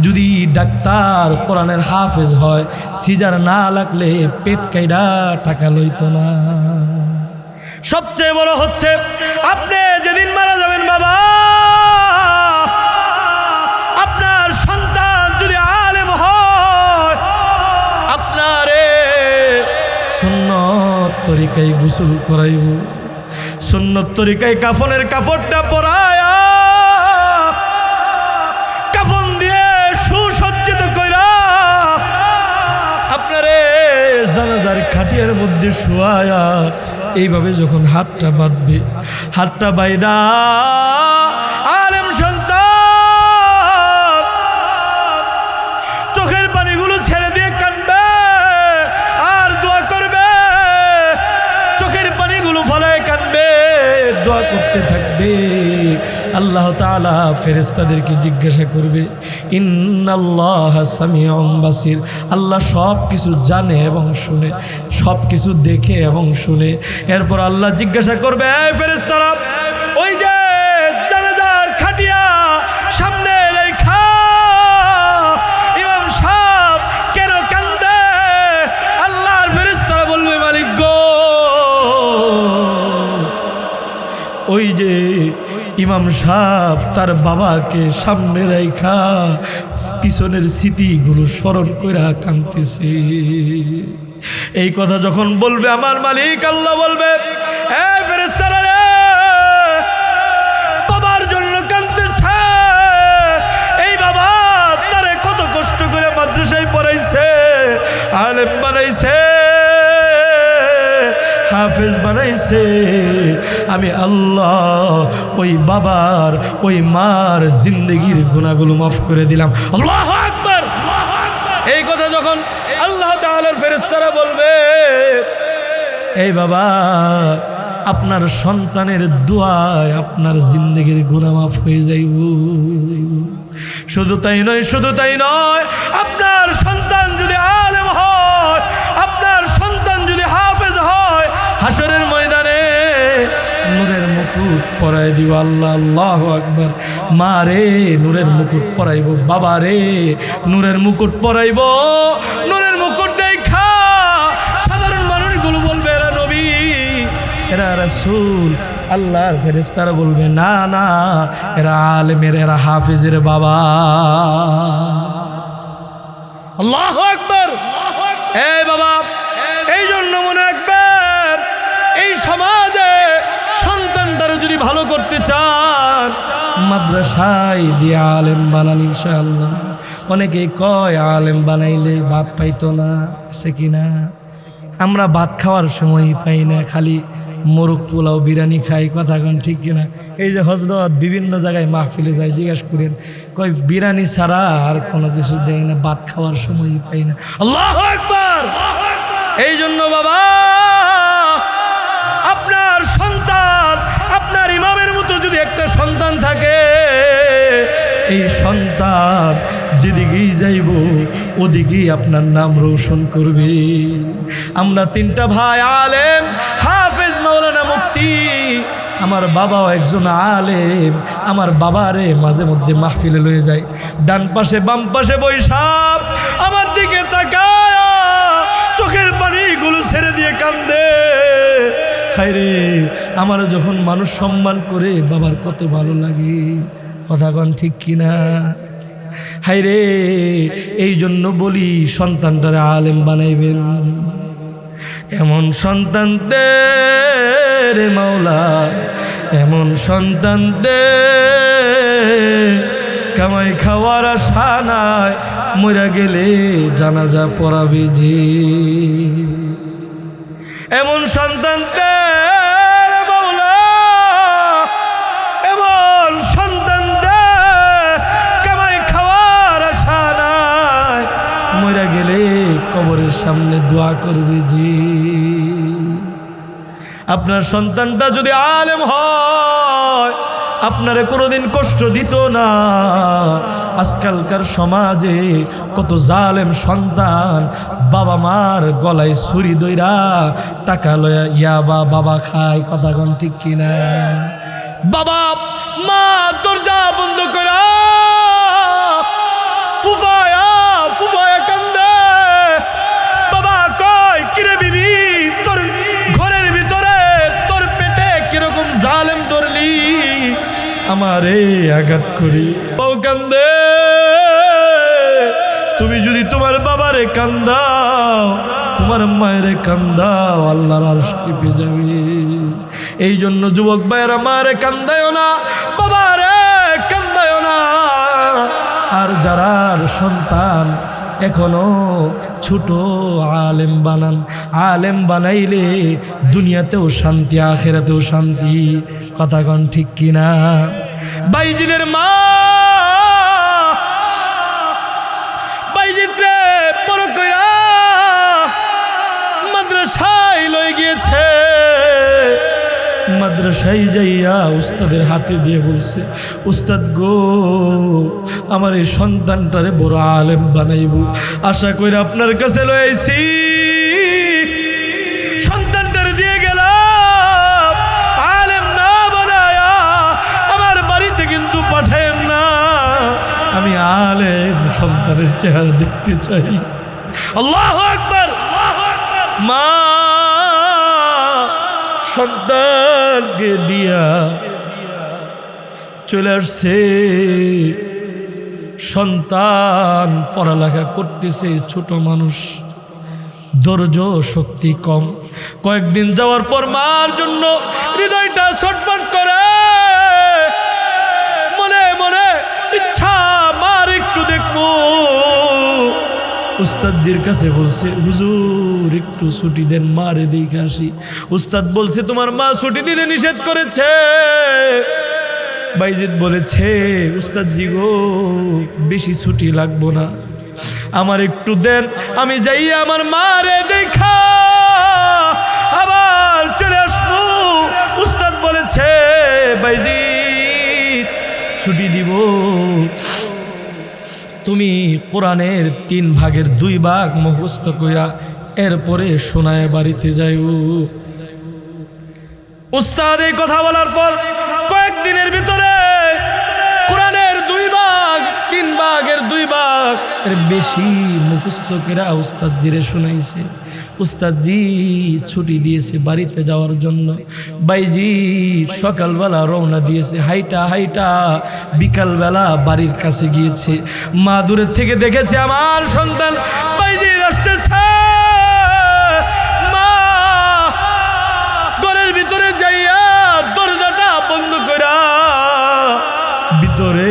যদি ডাক্তার কোরআনের হাফেজ হয়, সিজার না লাগলে পেট কাইডা টাকা লইত না। সবচেয়ে বড় হচ্ছে, আপনি যেদিন মারা যাবেন বাবা, আপনার সন্তান যদি আলেম হয়, আপনারে সুন্নত তরিকায় গোসল করাইব, সুন্নত তরিকায় কাফনের কাপড়টা পরায়া, কাফন দিয়ে সুসজ্জিত কইরা আপনারে জানাজার খাটিয়ার মধ্যে শুয়ায়া, এইভাবে যখন হাতটা বাঁধবে, হাতটা বাইদা আলেম সন্তান চোখের পানিগুলো ছেড়ে দিয়ে কাঁদবে আর দোয়া করবে। চোখের পানিগুলো ফলায় কাঁদবে, দোয়া করতে থাকবে। আল্লাহ তাআলা ফেরেশতাদেরকে জিজ্ঞাসা করবে, ইন্নাল্লাহা সামিউন বাসির, আল্লাহ সব কিছু জানে এবং শুনে, সব কিছু দেখে এবং শুনে। এরপর আল্লাহ জিজ্ঞাসা করবে, এই ফেরেশতারা, ওই যে জানাজার খাটিয়া সামনে রেখা ইমাম সাহেব কেন কান্দে? আল্লাহর ফেরেশতারা বলবে, মালিক গো, ওই যে ইমাম সাহেব তার বাবাকে সামনে রাইখা পিছনের স্মৃতিগুলো স্মরণ কইরা কাঁদতেছে। এই কথা যখন বলবে আমার মালিক আল্লাহ বলবে, এ ফেরেশতারা রে, বাবার জন্য কাঁদতেছে, আলেম বানাইছে, হাফেজ বানাইছে, আমি আল্লাহ ওই বাবার ওই মার জিন্দগির গুনাহগুলো মাফ করে দিলাম। আল্লাহু আকবার। এই কথা যখন আল্লাহ তাআলার ফেরেশতারা বলবে, এই বাবা আপনার সন্তানের দোয়ায় আপনার জিন্দগির গুনাহ মাফ হয়ে যাইব। শুধু তাই নয়, আপনার সন্তান যদি আলেম হয়, আপনার সন্তান যদি হাফেজ হয়, হাসরের ময়দানে নূরের মুকুট পরাই দিব আল্লাহ। আল্লাহু আকবার। মা রে নূরের মুকুট পরাইব, বাবা রে নূরের মুকুট পরাইব। নূরের মুকুট দেখা সাধারণ মানুষগুলো বলবে এরা নবী, এরা রাসূল। আল্লাহর ফেরেশতারা বলবে না না, এরা আলেমের, এরা হাফেজের বাবা। আল্লাহু আকবার। এই বাবা, এই জন্য মনে রাখবেন, এই সমাজে সন্তানটারে যদি ভালো করতে চান, মাদ্রাসায় দিয়ে আলেম বানান ইনশাআল্লাহ। অনেকেই কয় আলেম বানাইলে ভাত পাইতো না, আছে কিনা? আমরা ভাত খাওয়ার সময় পাই না, খালি মোরগ পোলাও বিরিয়ানি খাই। কথা কোন ঠিক কিনা? এই যে হযরত বিভিন্ন জায়গায় মাহফিলে যায়, জিজ্ঞেস করেন, কই বিরিয়ানি ছাড়া আর কোনো কিছু দেয় না, ভাত খাওয়ার সময় পাই না। আল্লাহু আকবার। এই জন্য বাবা, আপনার সন্তান, আপনার ইমামের মতো যদি একটা সন্তান থাকে, এই সন্তান যেদিকেই যাইব ওদিকেই আপনার নাম রোশন করবে। আমরা তিনটা ভাই আলেম, হাফেজ, মাওলানা, মুফতি। আমার বাবাও একজন আলেম। আমার বাবারে মাঝে মধ্যে মাহফিলে লয়ে যায়, ডান পাশে বাম পাশে বৈশাখ আমার দিকে তাকায় চোখের পানিগুলো ছেড়ে দিয়ে কান্দে। হায়রে, আমার যখন মানুষ সম্মান করে বাবার কত ভালো লাগে। কথা কন ঠিক কিনা? হায়রে, এই জন্য বলি সন্তানটারে আলেম বানাইবেন। এমন সন্তান দে রে মাওলা, এমন সন্তান দে, কামাই খাওয়ার আশা নাই, মইরা গেলে জানাজা পড়াবে যে। এমন সন্তান দে রে মাওলা, এমন সন্তান দে, কামাই খাওয়ার আশা নাই, মইরা গেলে কবরের সামনে দোয়া করবে যে। আপনার সন্তানটা যদি আলেম হয়, আপনারে কোনোদিন কষ্ট দিত না। আজকালকার সমাজে কত জালেম সন্তান বাবা মার গলায় ছুরি দইরা টাকা লয়া ইয়াবা বাবা খায়। কথা কোন ঠিক কিনা? বাবা মা দরজা বন্ধ করা ফুফায়া ফুফায়া কান্দে। বাবা কয়, কিরে বিবি, তোর ঘরের ভিতরে তোর পেটে কিরকম জালেম ধরলি, আমারে আঘাত করি। বাবা কান্দে। তুমি যদি তোমার বাবারে কান্দাও, তোমার মায়েরে কান্দাও, আল্লাহর আরশ কেঁপে যাবে। এই জন্য যুবক ভাইয়েরা, মারে কান্দায়ও না, বাবারে কান্দায়ও না। আর যারার সন্তান এখনো ছোট, আলেম বানান। আলেম বানাইলে দুনিয়াতেও শান্তি, আখিরাতেও শান্তি। কথা কন ঠিক কিনা? বাইজিদের মা বাইজিদরে বড় কইরা মাদ্রাসায় লই গিয়েছে। মাদ্রাসায় যাইয়া উস্তাদের হাতে দিয়ে বলছে, উস্তাদ গো, আমার এই সন্তানটারে বড় আলেম বানাইব, আশা কইরা আপনার কাছে লই আইছি। সন্তানটারে দিয়ে গেলাম, আলেম না বানায়া আমার বাড়িতে কিন্তু পাঠায়েন না। আমি আলেম সন্তানের চেহারা দেখতে চাই। আল্লাহু আকবার। মা সন্তানকে দিয়া চলে আসছে। সন্তান পড়ালেখা করতেছে, ছোট মানুষ, ধৈর্য শক্তি কম। কয়েকদিন যাওয়ার পর মার জন্য হৃদয়টা ছটফট করে। মনে মনে ইচ্ছা, মার একটু দেখবো। উস্তাদজির কাছে বলছে, হুজুর একটু ছুটি দেন, মারে দেখে আসি। উস্তাদ বলছে, তোমার মা ছুটি দিতে নিষেধ করেছে। বাইজিদ বলেছে, উস্তাদজি গো, বেশি ছুটি লাগবো না, আমার একটু দেন, আমি যাই আমার মারে দেখা আবার চলে আসবো। উস্তাদ বলেছে, বাইজিদ ছুটি দিব, তুমি কোরআনের 3 ভাগের 2 ভাগ মুখস্থ কইরা এরপরে শোনায় বাড়িতে যাইও। উস্তাদ এই কথা বলার পর কয়েকদিনের ভিতরে কোরআনের 2 ভাগ 3 ভাগের 2 ভাগ এর বেশি মুখস্থ কইরা উস্তাদজিরে শোনাইছে। উস্তাদজি ছুটি দিয়েছে বাড়িতে যাওয়ার জন্য। বাইজি সকালবেলা রওনা দিয়েছে, হাইটা হাইটা বিকালবেলা বাড়ির কাছে গিয়েছে। মা দূরের থেকে দেখেছে আমার সন্তান বাইজি আসতেছে। মা ঘরের ভিতরে যাইয়া দরজাটা বন্ধ কইরা ভিতরে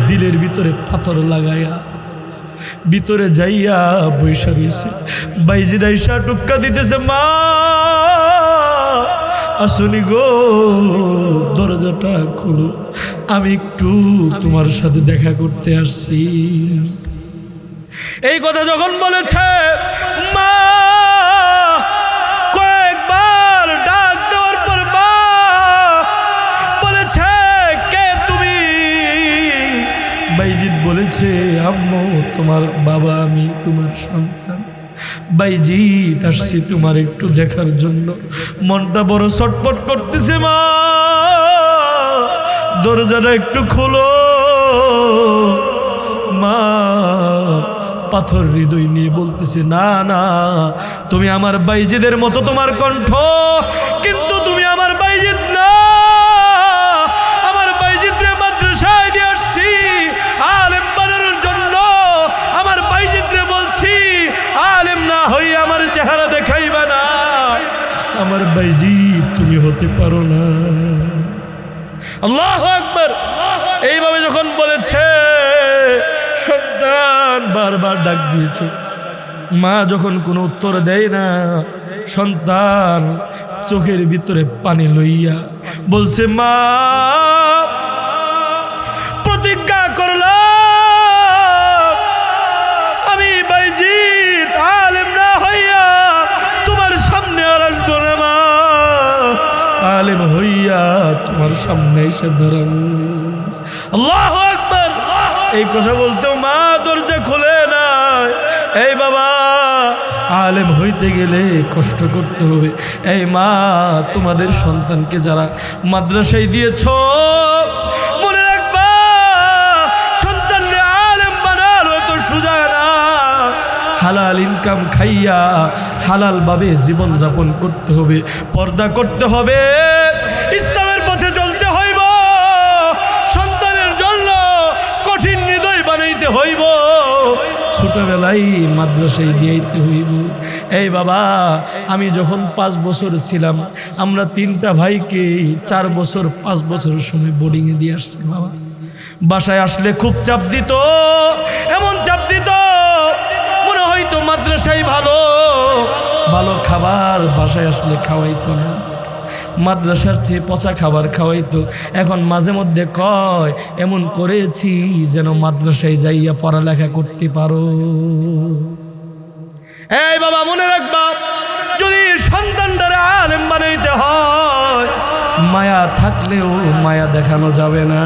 দিলের ভিতরে পাথর লাগাইয়া ভিতরে যাইয়া বৈশা রয়েছে। বাইজি দাইসা টুক্কা দিতেছে, মা আসুনি গো, দরজাটা খুলো, আমি একটু তোমার সাথে দেখা করতে আসছি। এই কথা যখন বলেছে, মা কয়েকবার ডাক দেওয়ার পর মা বলেছে, কে তুমি? বাইজিৎ বলেছে, আম্মু তোমার বাবা, আমি তোমার সন্তান। বাইজিৎ আসছি তোমার একটু দেখার জন্য, মনটা বড় ছটফট করতেছে, মা দরজাটা একটু খোলো। মা পাথর হৃদয় নিয়ে বলতেছে, না না, তুমি আমার বাইজিদের মতো তোমার কণ্ঠ, কিন্তু তুমি আমার বাইজিদ না। আমার বাইজিদরে মাদ্রাসায় নিয়ে আসছি আলেম বানানোর জন্য। আমার বাইজিদরে বলছি, আলেম না হই আমার চেহারা দেখাইবা না। আমার বাইজিদ তুমি হতে পারো না। আল্লাহু আকবার। এইভাবে যখন বলেছে, সন্তান বারবার ডাক দিয়েছে। মা যখন কোনো উত্তর দেয় না, সন্তান চোখের ভিতরে পানি লইয়া বলছে, মা প্রতিজ্ঞা করলাম আমি বাইজিৎ আলেম না হইয়া তোমার সামনে আর আসবো না। মা আলেম হইয়া তোমার সামনে এসে দাঁড়াবো। আল্লাহু আকবার। এই কথা বলতেও মা দরজা খুলে না। এই বাবা, আলেম হইতে গেলে কষ্ট করতে হবে। এই মা, তোমাদের সন্তানকে যারা মাদ্রাসায় দিয়েছ, মনে রাখবা সন্তানরে আলেম বানানো তো সোজা না। হালাল ইনকাম খাইয়া হালাল ভাবে জীবন যাপন করতে হবে, পর্দা করতে হবে, ইসলামের পথে চলতে হইব, সন্তানের জন্য কঠিন হৃদয় বানাইতে হইব, ছোটবেলায় মাদ্রাসায় দিয়াইতে হইব। এই বাবা, আমি যখন 5 বছর ছিলাম, আমরা 3টা ভাইকে 4 বছর 5 বছরের সময় বোর্ডিংয়ে দিয়ে আসছি। বাবা বাসায় আসলে খুব চাপ দিত, এমন চাপ দিত মনে হয়তো মাদ্রাসায় ভালো ভালো খাবার বাসায় আসলে খাওয়াইতো না, মাদ্রাসার চেয়ে পচা খাবার খাওয়াইতো। এখন মাঝে মধ্যে কয়, এমন করেছি যেন মাদ্রাসায় যাইয়া পড়ালেখা করতে পারো। এই বাবা, মনে রাখবা, যদি সন্তানটারে আলেম বানাইতে হয়, মায়া থাকলেও মায়া দেখানো যাবে না।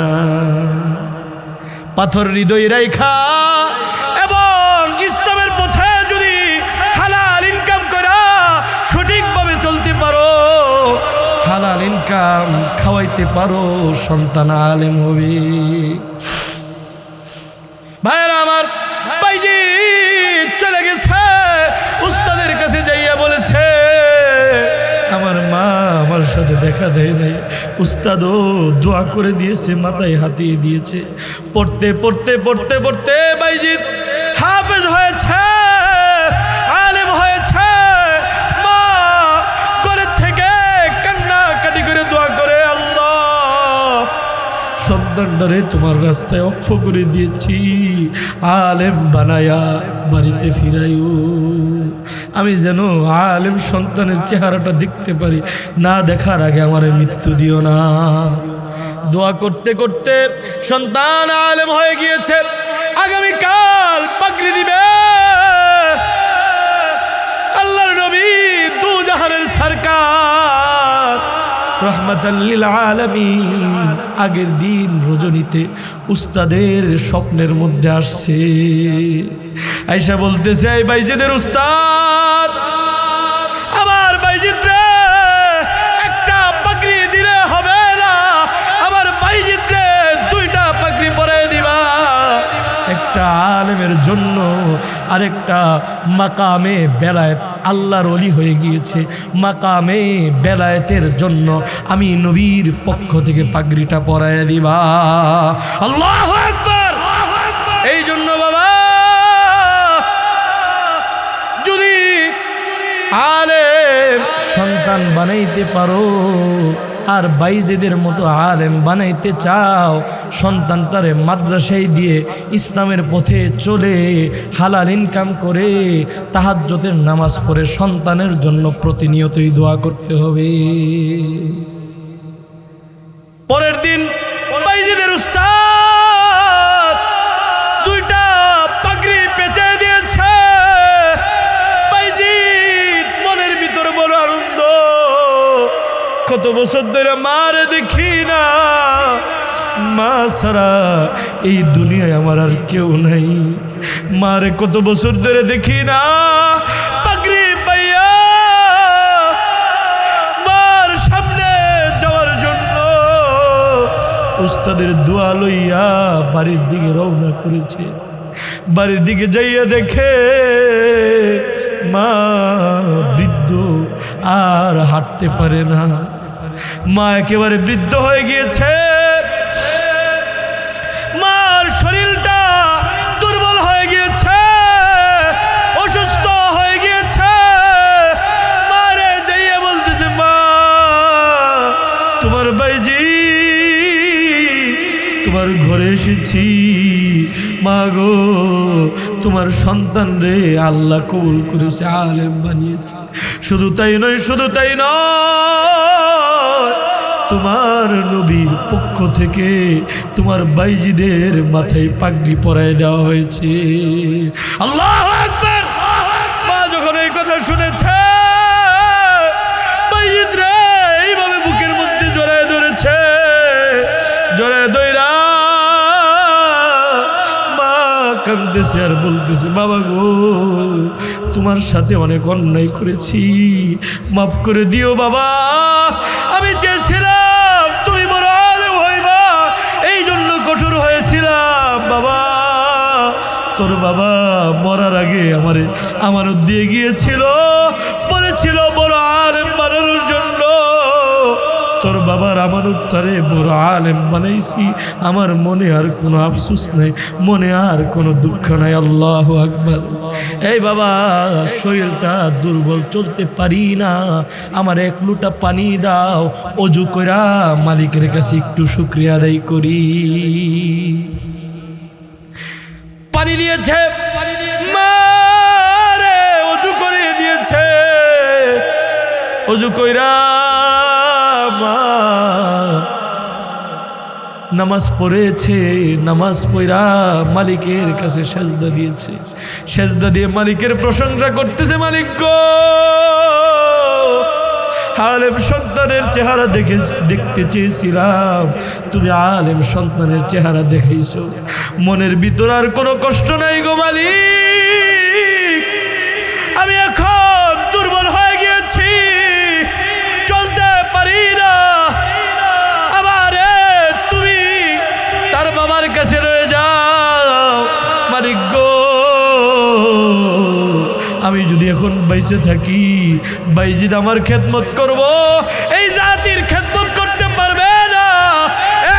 পাথর হৃদয় রাইখা এবং ইসলামের পথে যদি হালাল ইনকাম করা সঠিকভাবে চলতে পারো, হালাল ইনকাম খাওয়াইতে পারো, সন্তান আলেম হবে। ভাইরা আমার, বাইজি চলে গেছে, উস্তাদের কাছে যাইয়া বলেছে, আমার মা আমার সাথে দেখা দেয় নাই। উস্তাদও দোয়া করে দিয়েছে, মাথায় হাতিয়ে দিয়েছে। পড়তে পড়তে পড়তে পড়তে বাইজি হাফেজ হয়েছে, আলেম হয়েছে। মা ঘরের থেকে কান্নাকাটি করে দোয়া করে, আল্লাহ সন্তানটারে তোমার রাস্তায় অক্ষ করে দিয়েছি, আলেম বানায়া বাড়িতে ফিরাইও, আমি যেন আলেম সন্তানের চেহারাটা দেখতে পারি, না দেখার আগে আমার মৃত্যু দিও না। দোয়া করতে করতে সন্তান আলেম হয়ে গিয়েছে, আগামীকাল পাগড়ি দিবে। আল্লাহর নবী দু জাহানের সরকার রহমাতাল লিল আলামিন আগের দিন রজনীতে উস্তাদের স্বপ্নের মধ্যে আসছে, আয়েশা বলতেছে, এই বাইজিদের উস্তাদ, আমার বাইজিদ রে একটা পাগড়ি দিলে হবে না, আমার বাইজিদ রে দুইটা পাগড়ি পরাই দিবা, একটা আলেমের জন্য আরেকটা মাকামে বেলায়েত, আল্লাহর ওলি হয়ে গিয়েছে, মাকামে বেলায়েতের জন্য আমি নবীর পক্ষ থেকে পাগড়িটা পরায় দিবা। আল্লাহু আকবার। এই জন্য বাবা, যদি আলেম সন্তান বানাইতে পারো আর বাইজিদের মতো আলেম বানাইতে চাও, সন্তানটারে মাদ্রাসায় দিয়ে ইসলামের পথে চলে হালাল ইনকাম করে তাহাজ্জুদের নামাজ পড়ে সন্তানের জন্য প্রতিনিয়তই দোয়া করতে হবে। পরের দিন বাইজিদের উস্তাদ দুইটা পাগড়ি পেঁচে দিয়েছে। বাইজিদ মনের ভিতর বড় আনন্দ, কত বছর ধরে মারে দেখি না, মা ছাড়া এই দুনিয়ায় আমার আর কেউ নাই, মারে কত বছর ধরে দেখি না, পাগড়ি পাইয়া মার সামনে যাওয়ার জন্য উস্তাদের দোয়া লইয়া বাড়ির দিকে রওনা করেছে। বাড়ির দিকে যাইয়া দেখে মা বৃদ্ধ, আর হাঁটতে পারে না, মা একেবারে বৃদ্ধ হয়ে গিয়েছে, মার শরীরটা দুর্বল হয়ে গিয়েছে, অসুস্থ হয়ে গিয়েছে। মারে যাইয়া বলতেছে, মা তোমার বাইজি তোমার ঘরে এসেছি, মা গো তোমার সন্তান রে আল্লাহ কবুল করেছে, আলেম বানিয়েছে। শুধু তাই নয়, শুধু তাই নয়, তোমার নবীর পক্ষ থেকে তোমার বাইজিদের মাথায় পাগড়ি পরায় দেওয়া হয়েছে। আল্লাহু আকবার। মা যখন এই কথা শুনেছে, বাইজিদ রে এইভাবে বুকের মধ্যে জড়ায় ধরেছে, জড়ায় ধইরা মা কাঁদতেছে আর বলতেছে, বাবা গো তোমার সাথে অনেক অন্যায় করেছি, মাফ করে দিও বাবা, আমি চেয়েছিলাম তুমি বড় আলেম হইবা, এই জন্য কঠোর হয়েছিলাম বাবা। তোর বাবা মরার আগে আমারে আমানত দিয়ে গিয়েছিল, বলেছিল বড় আলেম বানানোর জন্য, তোর বাবার আমানতটারে বড় আলেম বানাইছি, আমার মনে আর কোনো আফসোস নাই, মনে আর কোনো দুঃখ নাই। আল্লাহু আকবার। এই বাবা শরীরটা দুর্বল, চলতে পারি না, আমার এক লোটা পানি দাও, অজু কইরা মালিকের কাছে একটু শুকরিয়া আদায় করি। পানি দিয়েছে, মারে অজু করে দিয়েছে, অজু কইরা নামাজ পড়েছে, নামাজ পড়া মালিকের কাছে সেজদা দিয়েছে, সেজদা দিয়ে মালিকের প্রশংসা করতেছে, মালিক গো আলেম সন্তানের চেহারা দেখতে চেয়েছিলাম, তুমি আলেম সন্তানের চেহারা দেখাইছো, মনের ভিতর আর কোনো কষ্ট নাই গো মালিক, আমি এখন দুর্বল হয়ে গিয়েছি, চলতে পারি না, বাবার কাছে রয়ে যাও মালিক গো। আমি যদি এখন বাইচে থাকি, বাইজিদ আমার খেদমত করব, এই জাতির খেদমত করতে পারবে না,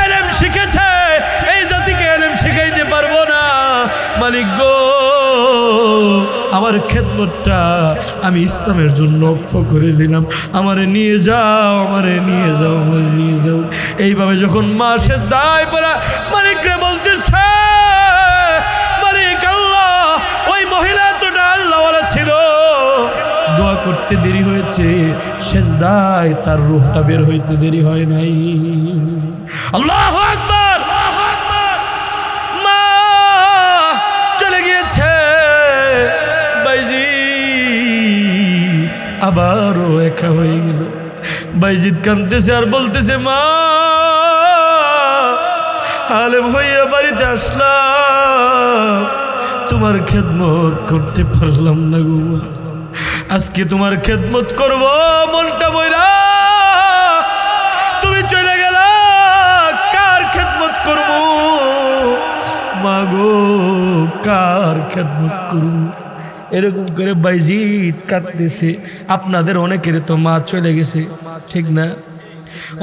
এলেম শিখেছে, এই জাতিকে এলেম শিখাইতে পারবো না, মালিক গো আমার খেদমতটা আমি ইসলামের জন্য অক্ষ করে দিলাম, আমারে নিয়ে যাও, আমারে নিয়ে যাও, আমারে নিয়ে যাও। এইভাবে যখন মা সেজদায় পড়া মালিকরে বলতেছে, মালিক আল্লাহ ওই মহিলা ছিল, দোয়া করতে দেরি হয়েছে, সেজদায় তার রূহটা বের হইতে দেরি হয় নাই। আল্লাহু আকবার। মা চলে গিয়েছে, বাইজি আবারও একা হয়ে গেল। বাইজিৎ কাঁদতেছে আর বলতেছে, মা আলেম হইয়া বাড়িতে আসলাম, তোমার খেদমত করতে পারলাম না গো মা। আজকে তোমার খেদমত করব মনটা বইরা, তুমি চলে গেলা, কার খেদমত করব মা গো, কার খেদমত করব? এরকম করে বাইজিৎ কাঁদতেছে। আপনাদের অনেকের তো মা চলে গেছে, ঠিক না?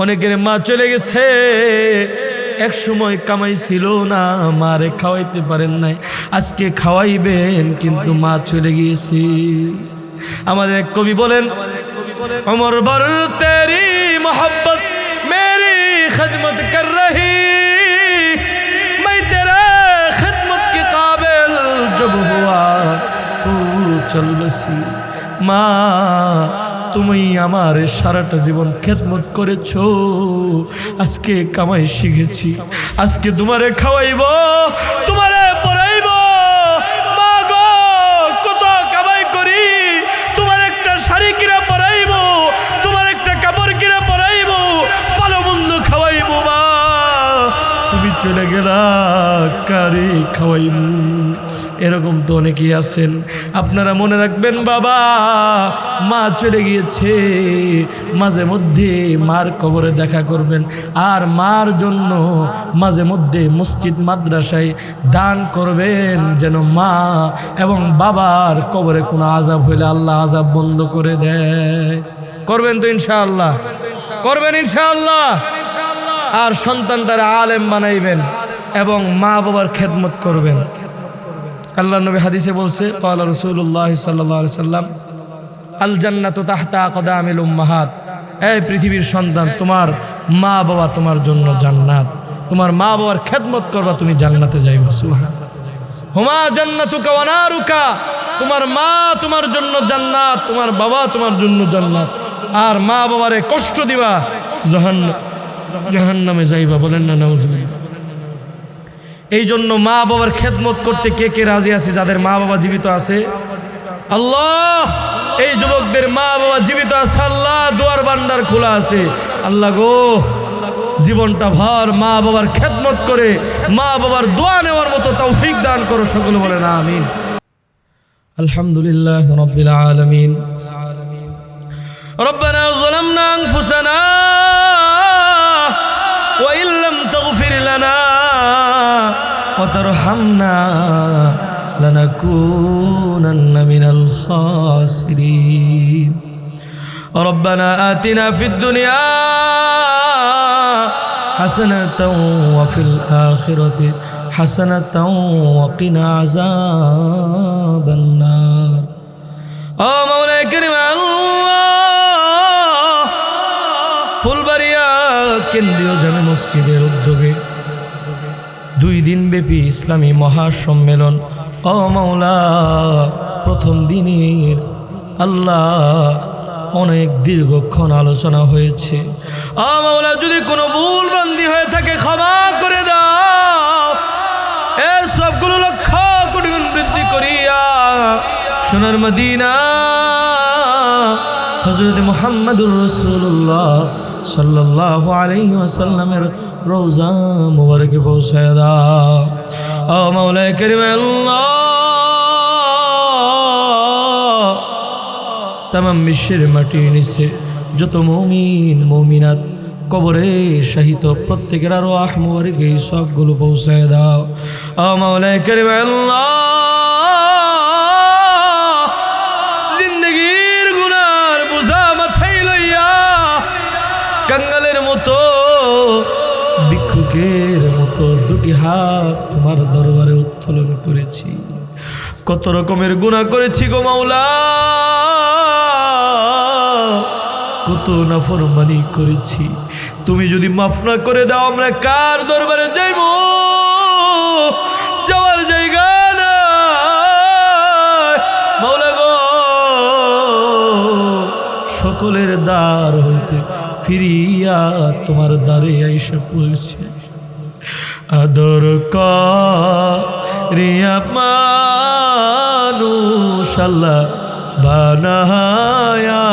অনেকের মা চলে গেছে, এক সময় কামাই ছিল না, মারে খাওয়াইতে পারেন নাই, আজকে খাওয়াইবেন, কিন্তু মা চলে গিয়েছে। আমাদের এক কবি বলেন, উমর ভর তেরি মোহব্বত মেরি খিদমত কর রহি, मैं तेरे खिदमत के काबिल जब हुआ तू चल बसी। মা তুমি আমার সারাটা জীবন খেদমত করেছো, আজকে কামাই শিখেছি, আজকে তোমারে খাওয়াইব, তোমারে পড়াইব। মা গো, কত কামাই করি, তোমার একটা শাড়ি কিনা পরাইব, তোমার একটা কাপড় কিনা পরাইব, ভালো মন্দ খাওয়াইব। মা তুমি চলে গেলা, কারে খাওয়াইব? এরকম তো অনেকেই আছেন। আপনারা মনে রাখবেন, বাবা মা চলে গিয়েছে, মাঝে মধ্যে মার কবরে দেখা করবেন, আর মার জন্য মাঝে মধ্যে মসজিদ মাদ্রাসায় দান করবেন, যেন মা এবং বাবার কবরে কোনো আযাব হইলে আল্লাহ আযাব বন্ধ করে দেয়। করবেন তো ইনশাআল্লাহ? করবেন ইনশাআল্লাহ? আর সন্তানটারে আলেম বানাইবেন এবং মা বাবার খেদমত করবেন। আল্লাহ নবী হাদিসে বলছে, ক্বালা রাসূলুল্লাহ সাল্লাল্লাহু আলাইহি সাল্লাম, আল জান্নাতু তাহতা আকদামিল উম্মাহাত। এই পৃথিবীর সন্তান, তোমার মা বাবা তোমার জন্য জান্নাত, তোমার মা বাবার খেদমত করবা, তুমি জান্নাতে যাইবা। সুবহানাল্লাহ। হুমা জান্নাতুকা ওয়া নারুকা, তোমার মা তোমার জন্য জান্নাত, তোমার বাবা তোমার জন্য জান্নাত। আর মা বাবারে কষ্ট দিবা, জাহান্নামে যাইবা। বলেন না নাউজুবিল্লাহ। এই জন্য মা বাবার খেদমত করতে কে কে রাজি আছে? যাদের মা বাবা জীবিত আছে, আল্লাহ এই যুবকদের মা বাবা জীবিত আছে, আল্লাহ দুয়ার ভান্ডার খোলা আছে। আল্লাহ গো, জীবনটা ভর মা বাবার খেদমত করে মা বাবার দোয়া নেওয়ার মতো তৌফিক দান করো। সকলে বলেন আমিন। আলহামদুলিল্লাহ রাব্বিল আলামিন। রব্বানা যালামনা আনফুসানা ওয়া ইল্লাম তাগফির লানা وترحمنا لنكونن من الخاسرين. ربنا آتنا في الدنيا حسنة وفي الآخرة حسنة وقنا عذاب النار. مولاي كريم الله ফুলবাড়িয়া কেন্দ্রীয় জামে মসজিদের উদ্যোগে 2 দিন ব্যাপী ইসলামী মহাসম্মেলন। ও মাওলা, প্রথম দিনের আল্লাহ অনেক দীর্ঘক্ষণ আলোচনা হয়েছে। ও মাওলা, যদি কোনো ভুল ভ্রান্তি হয়ে থাকে ক্ষমা করে দাও, এর সবগুলো লক্ষ কোটি গুণ বৃদ্ধি করিয়া সোনার মদিনা হযরত মুহাম্মদুর রাসূলুল্লাহ সাল্লাল্লাহু আলাইহি ওয়াসাল্লামের রওজা মুবারকে পৌঁছায় দাও। ও মাওলায়ে কারীম আল্লাহ, তামাম বিশ্বের মাটির নিচে যত মুমিন মুমিনাত কবরে শাহিত প্রত্যেকের আরওয়াহ মুবারকে এই সবগুলো পৌঁছায় দাও। ও মাওলায়ে কারীম আল্লাহ, জিন্দেগীর গুনার বোঝা মাথায় লইয়া কাঙ্গালের মতো ভিক্ষুকের মতো 2টি হাত তোমার দরবারে উত্তোলন করেছি। কত রকমের গুনাহ করেছি গো মাওলা, কত নাফরমানি করেছি। তুমি যদি মাফ না করে দাও, আমরা কার দরবারে যাইব? যাওয়ার জায়গা নাই মাওলা গো। সকলের দ্বার হইতে ফিরিয়া তোমার দ্বারে আইসা পড়েছে। আদর করিয়া মানুষ আল্লাহ বানায়া,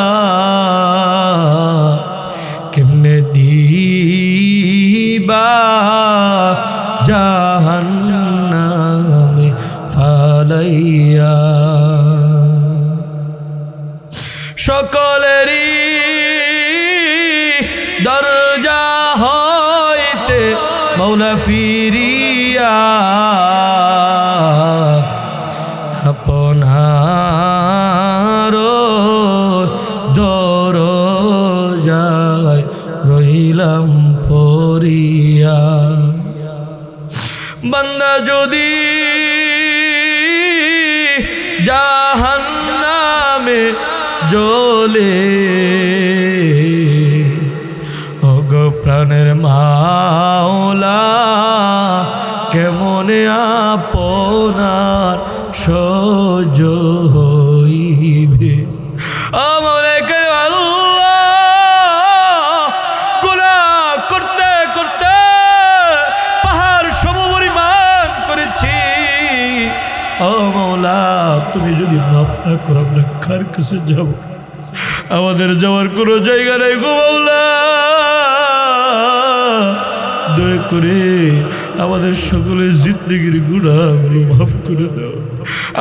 কেমনে দিবা জাহান্নামে ফালাইয়া। সকলেরই দরজা হইতে মৌলা ফিরিয়া আপনার দরজায় রইলাম পড়িয়া। বান্দা যদি জাহান্নামে জ্বলে, ওগো প্রাণের মাওলা কেমনে আপনার সহ্য হইবে। আমাকে আল্লাহ গুনাহ করতে করতে পাহাড় সমপরিমাণ করেছি, ও মাওলা তুমি যদি মাফ না করো আমরা কার কাছে যাব? আমাদের যাওয়ার কোনো জায়গা নেই গো মাওলা। দয়া করে আমাদের সকলের জিন্দেগির গুনাহগুলো মাফ করে দাও।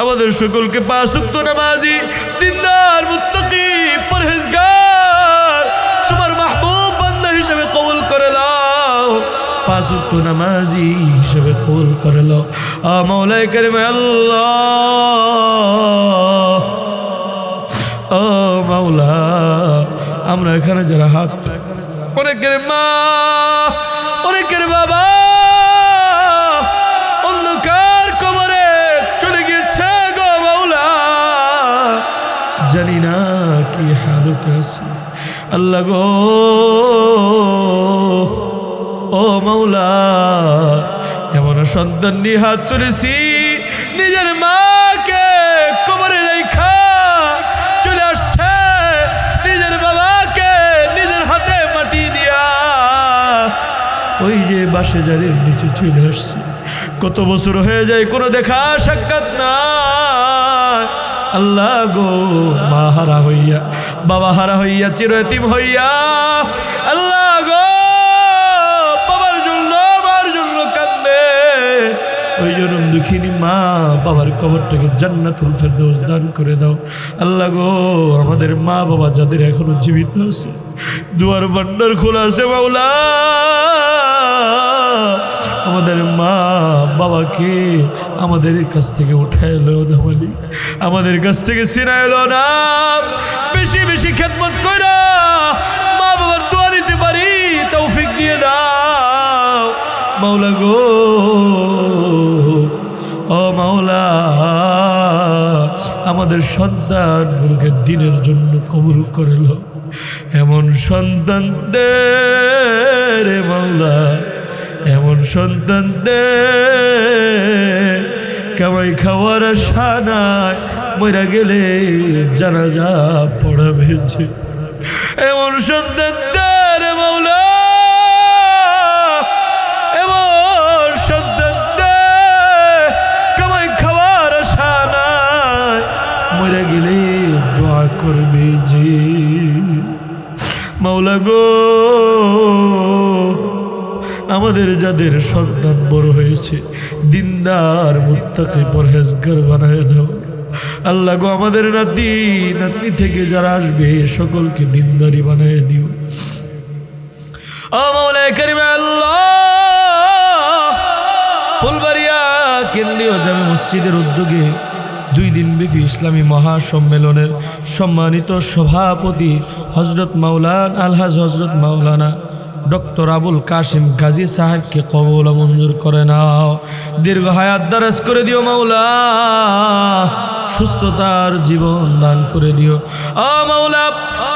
আমাদের সকলকে পাঁচ ওয়াক্ত নামাজি, দিনদার, মুত্তাকি, পরহেজগার তোমার মাহবুব বান্দা হিসেবে কবুল করে নাও। পাঁচ ওয়াক্ত নামাজি হিসেবে কবুল করে নাও। মাওলায়ে কারীম আল্লাহ, ও মাওলা আমরা এখানে যারা হাত, অনেকের মা, অনেকের বাবা অন্ধকার কবরে চলে গেছে গো মাওলা, জানি না কি হালতে আছে আল্লাহ গো। ও মাওলা এমন সন্তান নিয়ে হাত তুলেছি, নিজের মাকে কবরে রেখা চলে আসছে, নিজের বাবাকে নিজের হাতে মাটি দিয়া ওই যে বাসে জারির নিচে চলে আসছে। কত বছর হয়ে যায় কোনো দেখা সাক্ষাৎ নাই। আল্লাহ গো মা হারা হইয়া, বাবা হারা হইয়া, চির এতিম হইয়া আল্লাহ গো বাবার জন্য মার জন্য কাঁদবে। ওই জন্য দুঃখিনী মা বাবার কবরটাকে জান্নাতুল ফেরদৌস দান করে দাও। আল্লাহ গো আমাদের মা বাবা যাদের এখনো জীবিত আছে দুয়ার ভান্ডার খোলা আছে মাওলা, আমাদের মা বাবাকে আমাদের কাছ থেকে উঠায় এলো না মালিক, আমাদের কাছ থেকে ছিনায় এলো না। বেশি বেশি খেদমত কইরা মা বাবার দোয়া নিতে পারি তৌফিক দিয়ে দাও মাওলা গো। ও মাওলা আমাদের সন্তানগুলোকে দিনের জন্য কবুল করে লো। এমন সন্তান দে রে মাওলা, এমন সন্তান দে কামাই খাওয়ার আশা নাই, মইরা গেলে জানাজা পড়াবে যে। এমন সন্তান দে রে মাওলা, এমন সন্তান দে কামাই খাওয়ার আশা নাই, মইরা গেলে দোয়া করবে যে মাওলা গো। আমাদের যাদের সন্তান বড় হয়েছে দিনদার, মুত্তাকি, পরহেজগার বানায় দাও আল্লাহ গো। আমাদের নাতি নাতনি থেকে যারা আসবে সকলকে দিনদারি বানায় দিও। ও মাওলায়ে কারীম আল্লাহ, ফুলবাড়িয়া কেন্দ্রীয় জামে মসজিদের উদ্যোগে 2 দিনব্যাপী ইসলামী মহাসম্মেলনের সম্মানিত সভাপতি হযরত মাওলানা আলহাজ হযরত মাওলানা ডক্টর আবুল কাসিম গাজী সাহেবকে কবুল মঞ্জুর করে নাও। দীর্ঘ হায়াত দারাজ করে দিও মাওলা, সুস্থতার জীবন দান করে দিও। ও মাওলা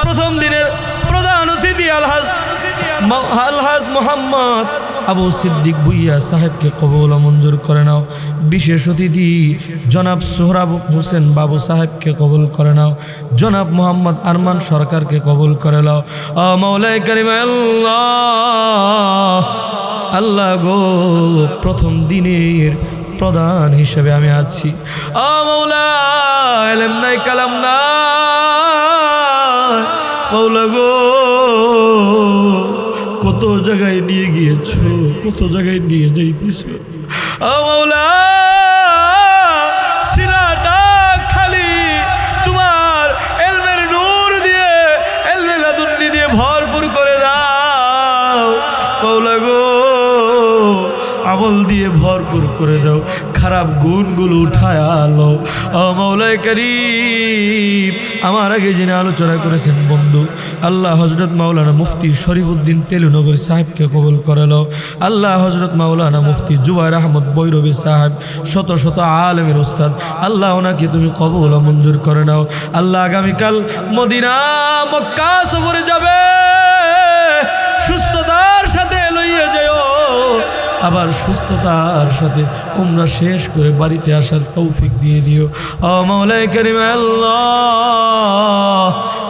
প্রথম দিনের প্রধান অতিথি আলহাজ মোহাম্মদ আবু সিদ্দিক ভুইয়া সাহেবকে কবুল ও মঞ্জুর করে নাও। বিশেষ অতিথি জনাব সোহরাব হোসেন বাবু সাহেবকে কবুল করে নাও। জনাব মোহাম্মদ আরমান সরকারকে কবুল করে নাও। মাওলায়ে কারীম আল্লাহ গো, প্রথম দিনের প্রধান হিসেবে আমি আছি। মাওলা, ইলম নাই, কালাম নাই, মাওলা গো, কত জায়গায় নিয়ে গিয়েছো, কত জায়গায় নিয়ে যাইতেছো। মাওলা, সিরাটা খালি তোমার ইলমের নূর দিয়ে, ইলমে লাদুন্নি দিয়ে ভরপুর করে দাও মাওলা গো, আমল দিয়ে ভরপুর করে দাও, খারাপ গুণগুলো উঠায় আলো। মাওলায়ে কারীম, আমার আগে যিনি আলোচনা করেছেন বন্ধু আল্লাহ হযরত মাওলানা মুফতি শরীফউদ্দিন তেলুনগর সাহেবকে কবুল করে নাও। আল্লাহ হযরত মাওলানা মুফতি জুবায়ের আহমদ বৈরবী সাহেব, শত শত আলেমের উস্তাদ, আল্লাহ ওনাকে তুমি কবুল ও মঞ্জুর করে নাও। আল্লাহ আগামীকাল মদিনা মক্কা সফরে যাবে, সুস্থতার সাথে লইয়ে যাও, আবার সুস্থতার সাথে উমরা শেষ করে বাড়িতে আসার তৌফিক দিয়ে দিও। মাওলায়ে কারীম আল্লাহ,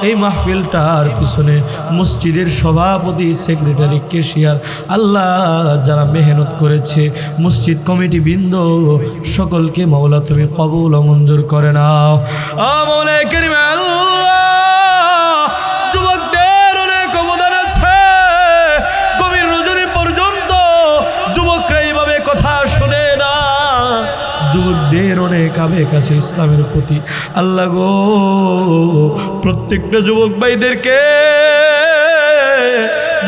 এই মাহফিলটার পিছনে মসজিদের সভাপতি, সেক্রেটারি, ক্যাশিয়ার, আল্লাহ যারা মেহনত করেছে, মসজিদ কমিটি বৃন্দ সকলকে মাওলা তুমি কবুল ও মঞ্জুর করে নাও। মাওলায়ে কারীম আল্লাহ, যুবকদের অনেক অবদান আছে, গভীর রজনী পর্যন্ত যুবকরা এইভাবে কথা শুনে না, যুবকদের অনেক আবেগ আছে ইসলামের প্রতি। আল্লাহ গো, প্রত্যেকটা যুবক ভাইদেরকে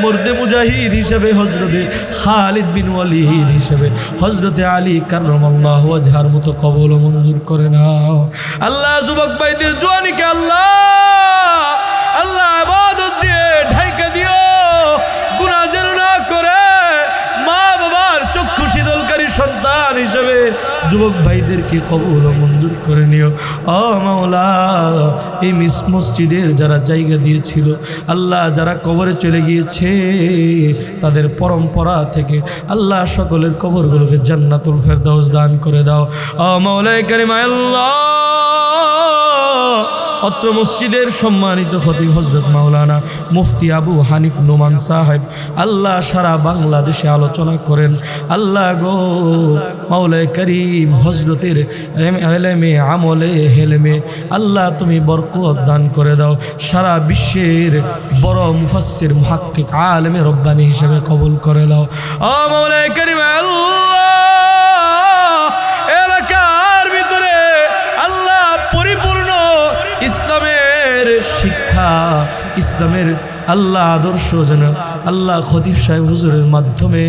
মর্দে মুজাহিদ হিসেবে, হযরতে খালিদ বিন ওয়ালিদ হিসেবে, হযরতে আলী কাররামাল্লাহু ওয়াজহার মতো কবুল ও মঞ্জুর করে নাও। আল্লাহ যুবক ভাইদের জওয়ানিকে আল্লাহ ইবাদত দিয়ে ঢাইকা দিও, গুনাহ যেন না করে, মা বাবার চক্ষু শীতলকারী সন্তান হিসেবে যুবক ভাইদেরকে কবুল ও মঞ্জুর করে নিও। মাওলা, এই মসজিদের যারা জায়গা দিয়েছিল, আল্লাহ যারা কবরে চলে গিয়েছে, তাদের পরম্পরা থেকে আল্লাহ সকলের কবরগুলোকে জান্নাতুল ফেরদাউস দান করে দাও। মাওলায়ে কারীম আল্লাহ, অত্র মসজিদের সম্মানিত খতিব হযরত মাওলানা মুফতি আবু হানিফ নোমান সাহেব, আল্লাহ সারা বাংলাদেশে আলোচনা করেন। আল্লাহ গো, মাওলায়ে কারীম হযরতের ইলমে, আমলে, হেলমে আল্লাহ তুমি বরকত দান করে দাও। সারা বিশ্বের বড় মুফাসসির, মুহাক্কিক, আলেমে রব্বানি হিসেবে কবুল করে দাও। মাওলায়ে কারীম আল্লাহ, এলাকার ভিতরে আল্লাহ পরিপূর্ণ ইসলামের শিক্ষা, ইসলামের আল্লাহ আদর্শ যেন আল্লাহ খতিব সাহেব হুজুরের মাধ্যমে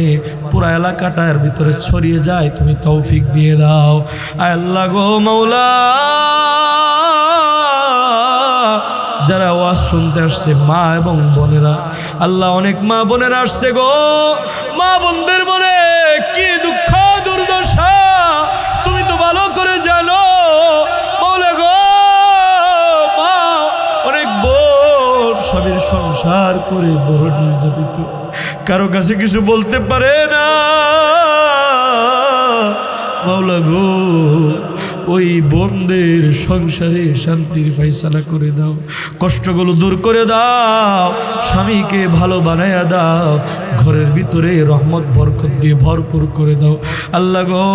পুরা এলাকাটার ভিতরে ছড়িয়ে যায়, তুমি তৌফিক দিয়ে দাও। আল্লাহ গো মাওলা, যারা ওয়াজ শুনতে আসছে মা এবং বোনেরা, আল্লাহ অনেক মা বোনেরা আসছে গো, মা বোনদের মনে কি দুঃখ দুর্দশা তুমি তো ভালো করে জানো মাওলা গো। মা অনেক বোন স্বামীর সংসার করে বড় নির্যাতিত, কারো কাছে কিছু বলতে পারে না মাওলা গো, ওই বোনদের সংসারে শান্তির ফায়সালা করে দাও, কষ্টগুলো দূর করে দাও, স্বামীকে ভালো বানায়া দাও, ঘরের ভিতরে রহমত বরকত দিয়ে ভরপুর করে দাও। আল্লাহ গো,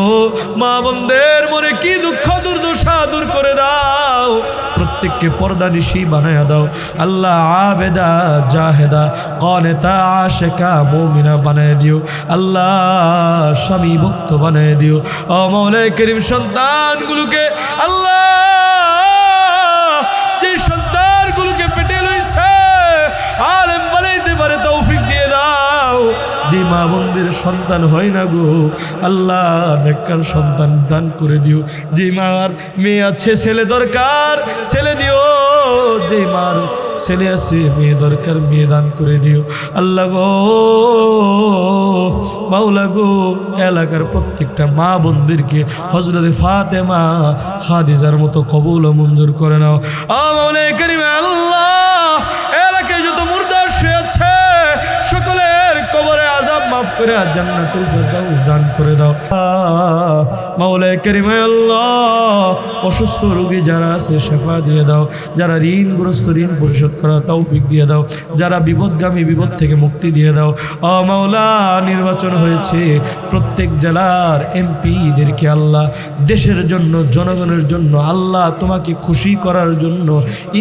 মা বোনদের মনে কি দুঃখ দুর্দশা দূর করে দাও, প্রত্যেককে পর্দানিশী বানায়া দাও। আল্লাহ আবেদা, জাহেদা, কানেতা, আশিকা, মুমিনা বানায় দিও। আল্লাহ স্বামী ভক্ত বানায় দিও। ও মাওলায়ে কারীম, সন্তানগুলোকে আল্লাহ, যে সন্তানগুলোকে পেটে লইছে আলেম বানাইতে পারে তৌফিক দিয়ে দাও। যে মা বোনদের সন্তান হয় না গো আল্লাহ, নেককার সন্তান দান করে দিও। যে মার মেয়ে আছে ছেলে দরকার, ছেলে দিও। যে মার ছেলে আছে মেয়ে দরকার, মেয়ে দান করে দিও। আল্লাহ গো মাওলা গো, এলাকার প্রত্যেকটা মা বোনদেরকে হযরতে ফাতেমা, খাদিজার মতো কবুল ও মঞ্জুর করে নাও। মাওলায়ে কারীম আল্লাহ, এলাকায় যত মুর্দা শুয়ে আছে সকলের কবরে আযাব মাফ করে জান্নাতুল ফেরদাউস দান করে দাও। মাওলায়ে কারীম আল্লাহ, অসুস্থ রোগী যারা আছে শেফা দিয়ে দাও, যারা ঋণগ্রস্ত ঋণ পরিশোধ করার তৌফিক দিয়ে দাও, যারা বিপদগামী বিপদ থেকে মুক্তি দিয়ে দাও। ও মাওলা, নির্বাচন হয়েছে প্রত্যেক জেলার এমপিদেরকে আল্লাহ দেশের জন্য, জনগণের জন্য, আল্লাহ তোমাকে খুশি করার জন্য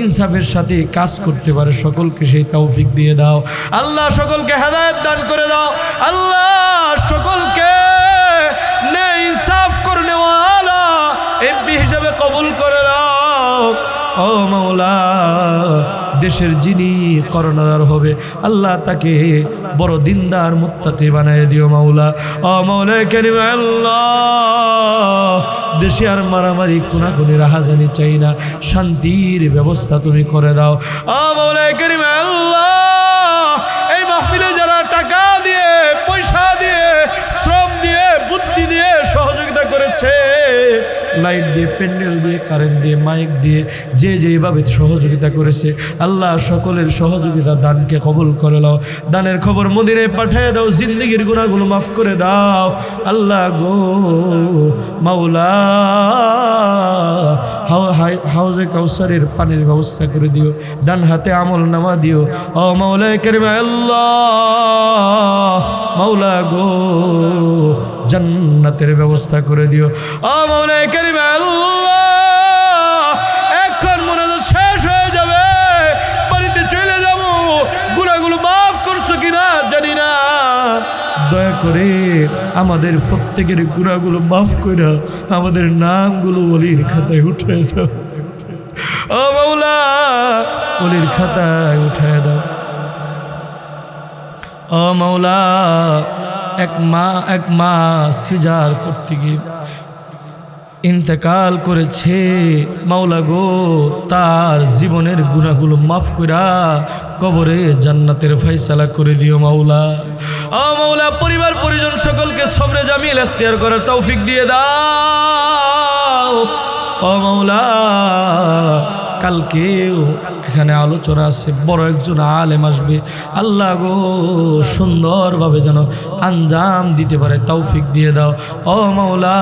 ইনসাফের সাথে কাজ করতে পারে সকলকে সেই তৌফিক দিয়ে দাও। আল্লাহ সকলকে হেদায়েত দান করে দাও। আল্লাহ সকলকে ন্যায় ইনসাফ করনে ওয়ালা এমপি হিসেবে কবুল করে দাও। ও মাওলা, দেশের যিনি করোনাদার হবে আল্লাহ তাকে বড় দিনদার মুত্তাকি বানায় দিও মাওলা। ও মাওলায়ে কারীম আল্লাহ, দেশে আর মারামারি খুনাখুনি রাহাজানি চাই না, শান্তির ব্যবস্থা তুমি করে দাও। ও মাওলায়ে কারীম আল্লাহ, এই মাহফিলে যারা টাকা দিয়ে, পয়সা দিয়ে, শ্রম দিয়ে, বুদ্ধি দিয়ে সহযোগিতা করেছে, লাইট দিয়ে, প্যান্ডেল দিয়ে, কারেন্ট দিয়ে, মাইক দিয়ে, যে যেভাবে সহযোগিতা করেছে আল্লাহ সকলের সহযোগিতা দানকে কবুল করে নাও। দানের খবর মদিনায় পাঠিয়ে দাও, জিন্দেগির গুনাহগুলো মাফ করে দাও। আল্লাহ গো মাওলা, হাউজে কাউসারের পানির ব্যবস্থা করে দিও, ডান হাতে আমল নামা দিও। ও মাওলায়ে কারীম আল্লাহ, মাওলা গো জান্নাতের ব্যবস্থা করে দিও। ও মাওলায়ে কারীম আল্লাহ, এখন মোনাজাত শেষ হয়ে যাবে, বাড়িতে চলে যাব, গুনাহগুলো মাফ করছো কিনা জানি না, দয়া করে আমাদের প্রত্যেকের গুনাহগুলো মাফ করে আমাদের নামগুলো ওলির খাতায় উঠিয়ে দাও। ও মাওলা, ওলির খাতায় উঠিয়ে দাও। ও মাওলা, এক মা সিজার করতে গিয়ে ইন্তেকাল করেছে, মাওলা গো তার জীবনের গুনাহগুলো মাফ কইরা কবরে জান্নাতের ফয়সালা করে দিও মাওলা। ও মাওলা, পরিবার পরিজন সকলকে সবরে জামিল ইখতিয়ার করার তৌফিক দিয়ে দাও। ও মাওলা, কালকেও এখানে আলোচনা আছে, বড় একজন আলেম আসবে, আল্লাহ গো সুন্দরভাবে যেন আঞ্জাম দিতে পারে তৌফিক দিয়ে দাও। ও মাওলা,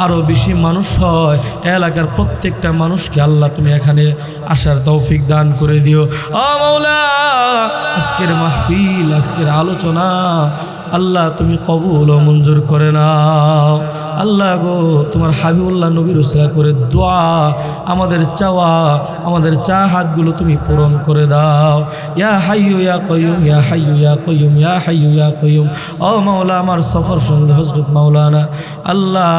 আরো বেশি মানুষ হয়, এলাকার প্রত্যেকটা মানুষকে আল্লাহ তুমি এখানে আসার তৌফিক দান করে দিও। ও মাওলা, আজকের মাহফিল, আজকের আলোচনা আল্লাহ তুমি কবুল ও মঞ্জুর করে নাও। আল্লাহ গো তোমার হাবিবুল্লাহ নবীর উসিলা করে দোয়া, আমাদের চাওয়া, আমাদের চাহাতগুলো তুমি পূরণ করে দাও। ইয়া হাইয়ু ইয়া কাইয়ুম, ইয়া হাইয়ু ইয়া কাইয়ুম, ইয়া হাইয়ু ইয়া কাইয়ুম। ও মাওলা, আমার সফর সঙ্গে হযরত মাওলানা আল্লাহ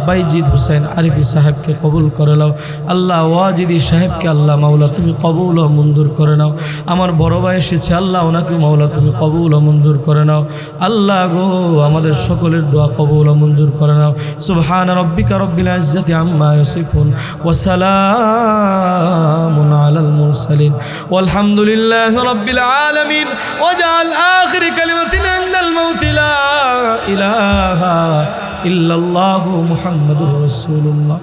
বাইজিদ হুসাইন আরিফি সাহেবকে কবুল করে নাও। আল্লাহ ওয়াজিদি সাহেবকে আল্লাহ মাওলা তুমি কবুল ও মঞ্জুর করে নাও। আমার বড় ভাই এসেছে, আল্লাহ ওনাকে মাওলা তুমি কবুল ও মঞ্জুর করে নাও। আল্লাহ গো আমাদের সকলের দোয়া কবুল ও মঞ্জুর করে নাও। সুবহান রাব্বিকা রব্বিল ইজ্জাতি আম্মা ইয়াসিফুন ওয়া সালামুন আলাল মুরসালিন ওয়ালহামদুলিল্লাহি রাব্বিল আলামিন। ওয়াজআল আখির কালিমাতিনা ইনদাল মাউত লা ইলাহা ইল্লাল্লাহু মুহাম্মাদুর রাসূলুল্লাহ।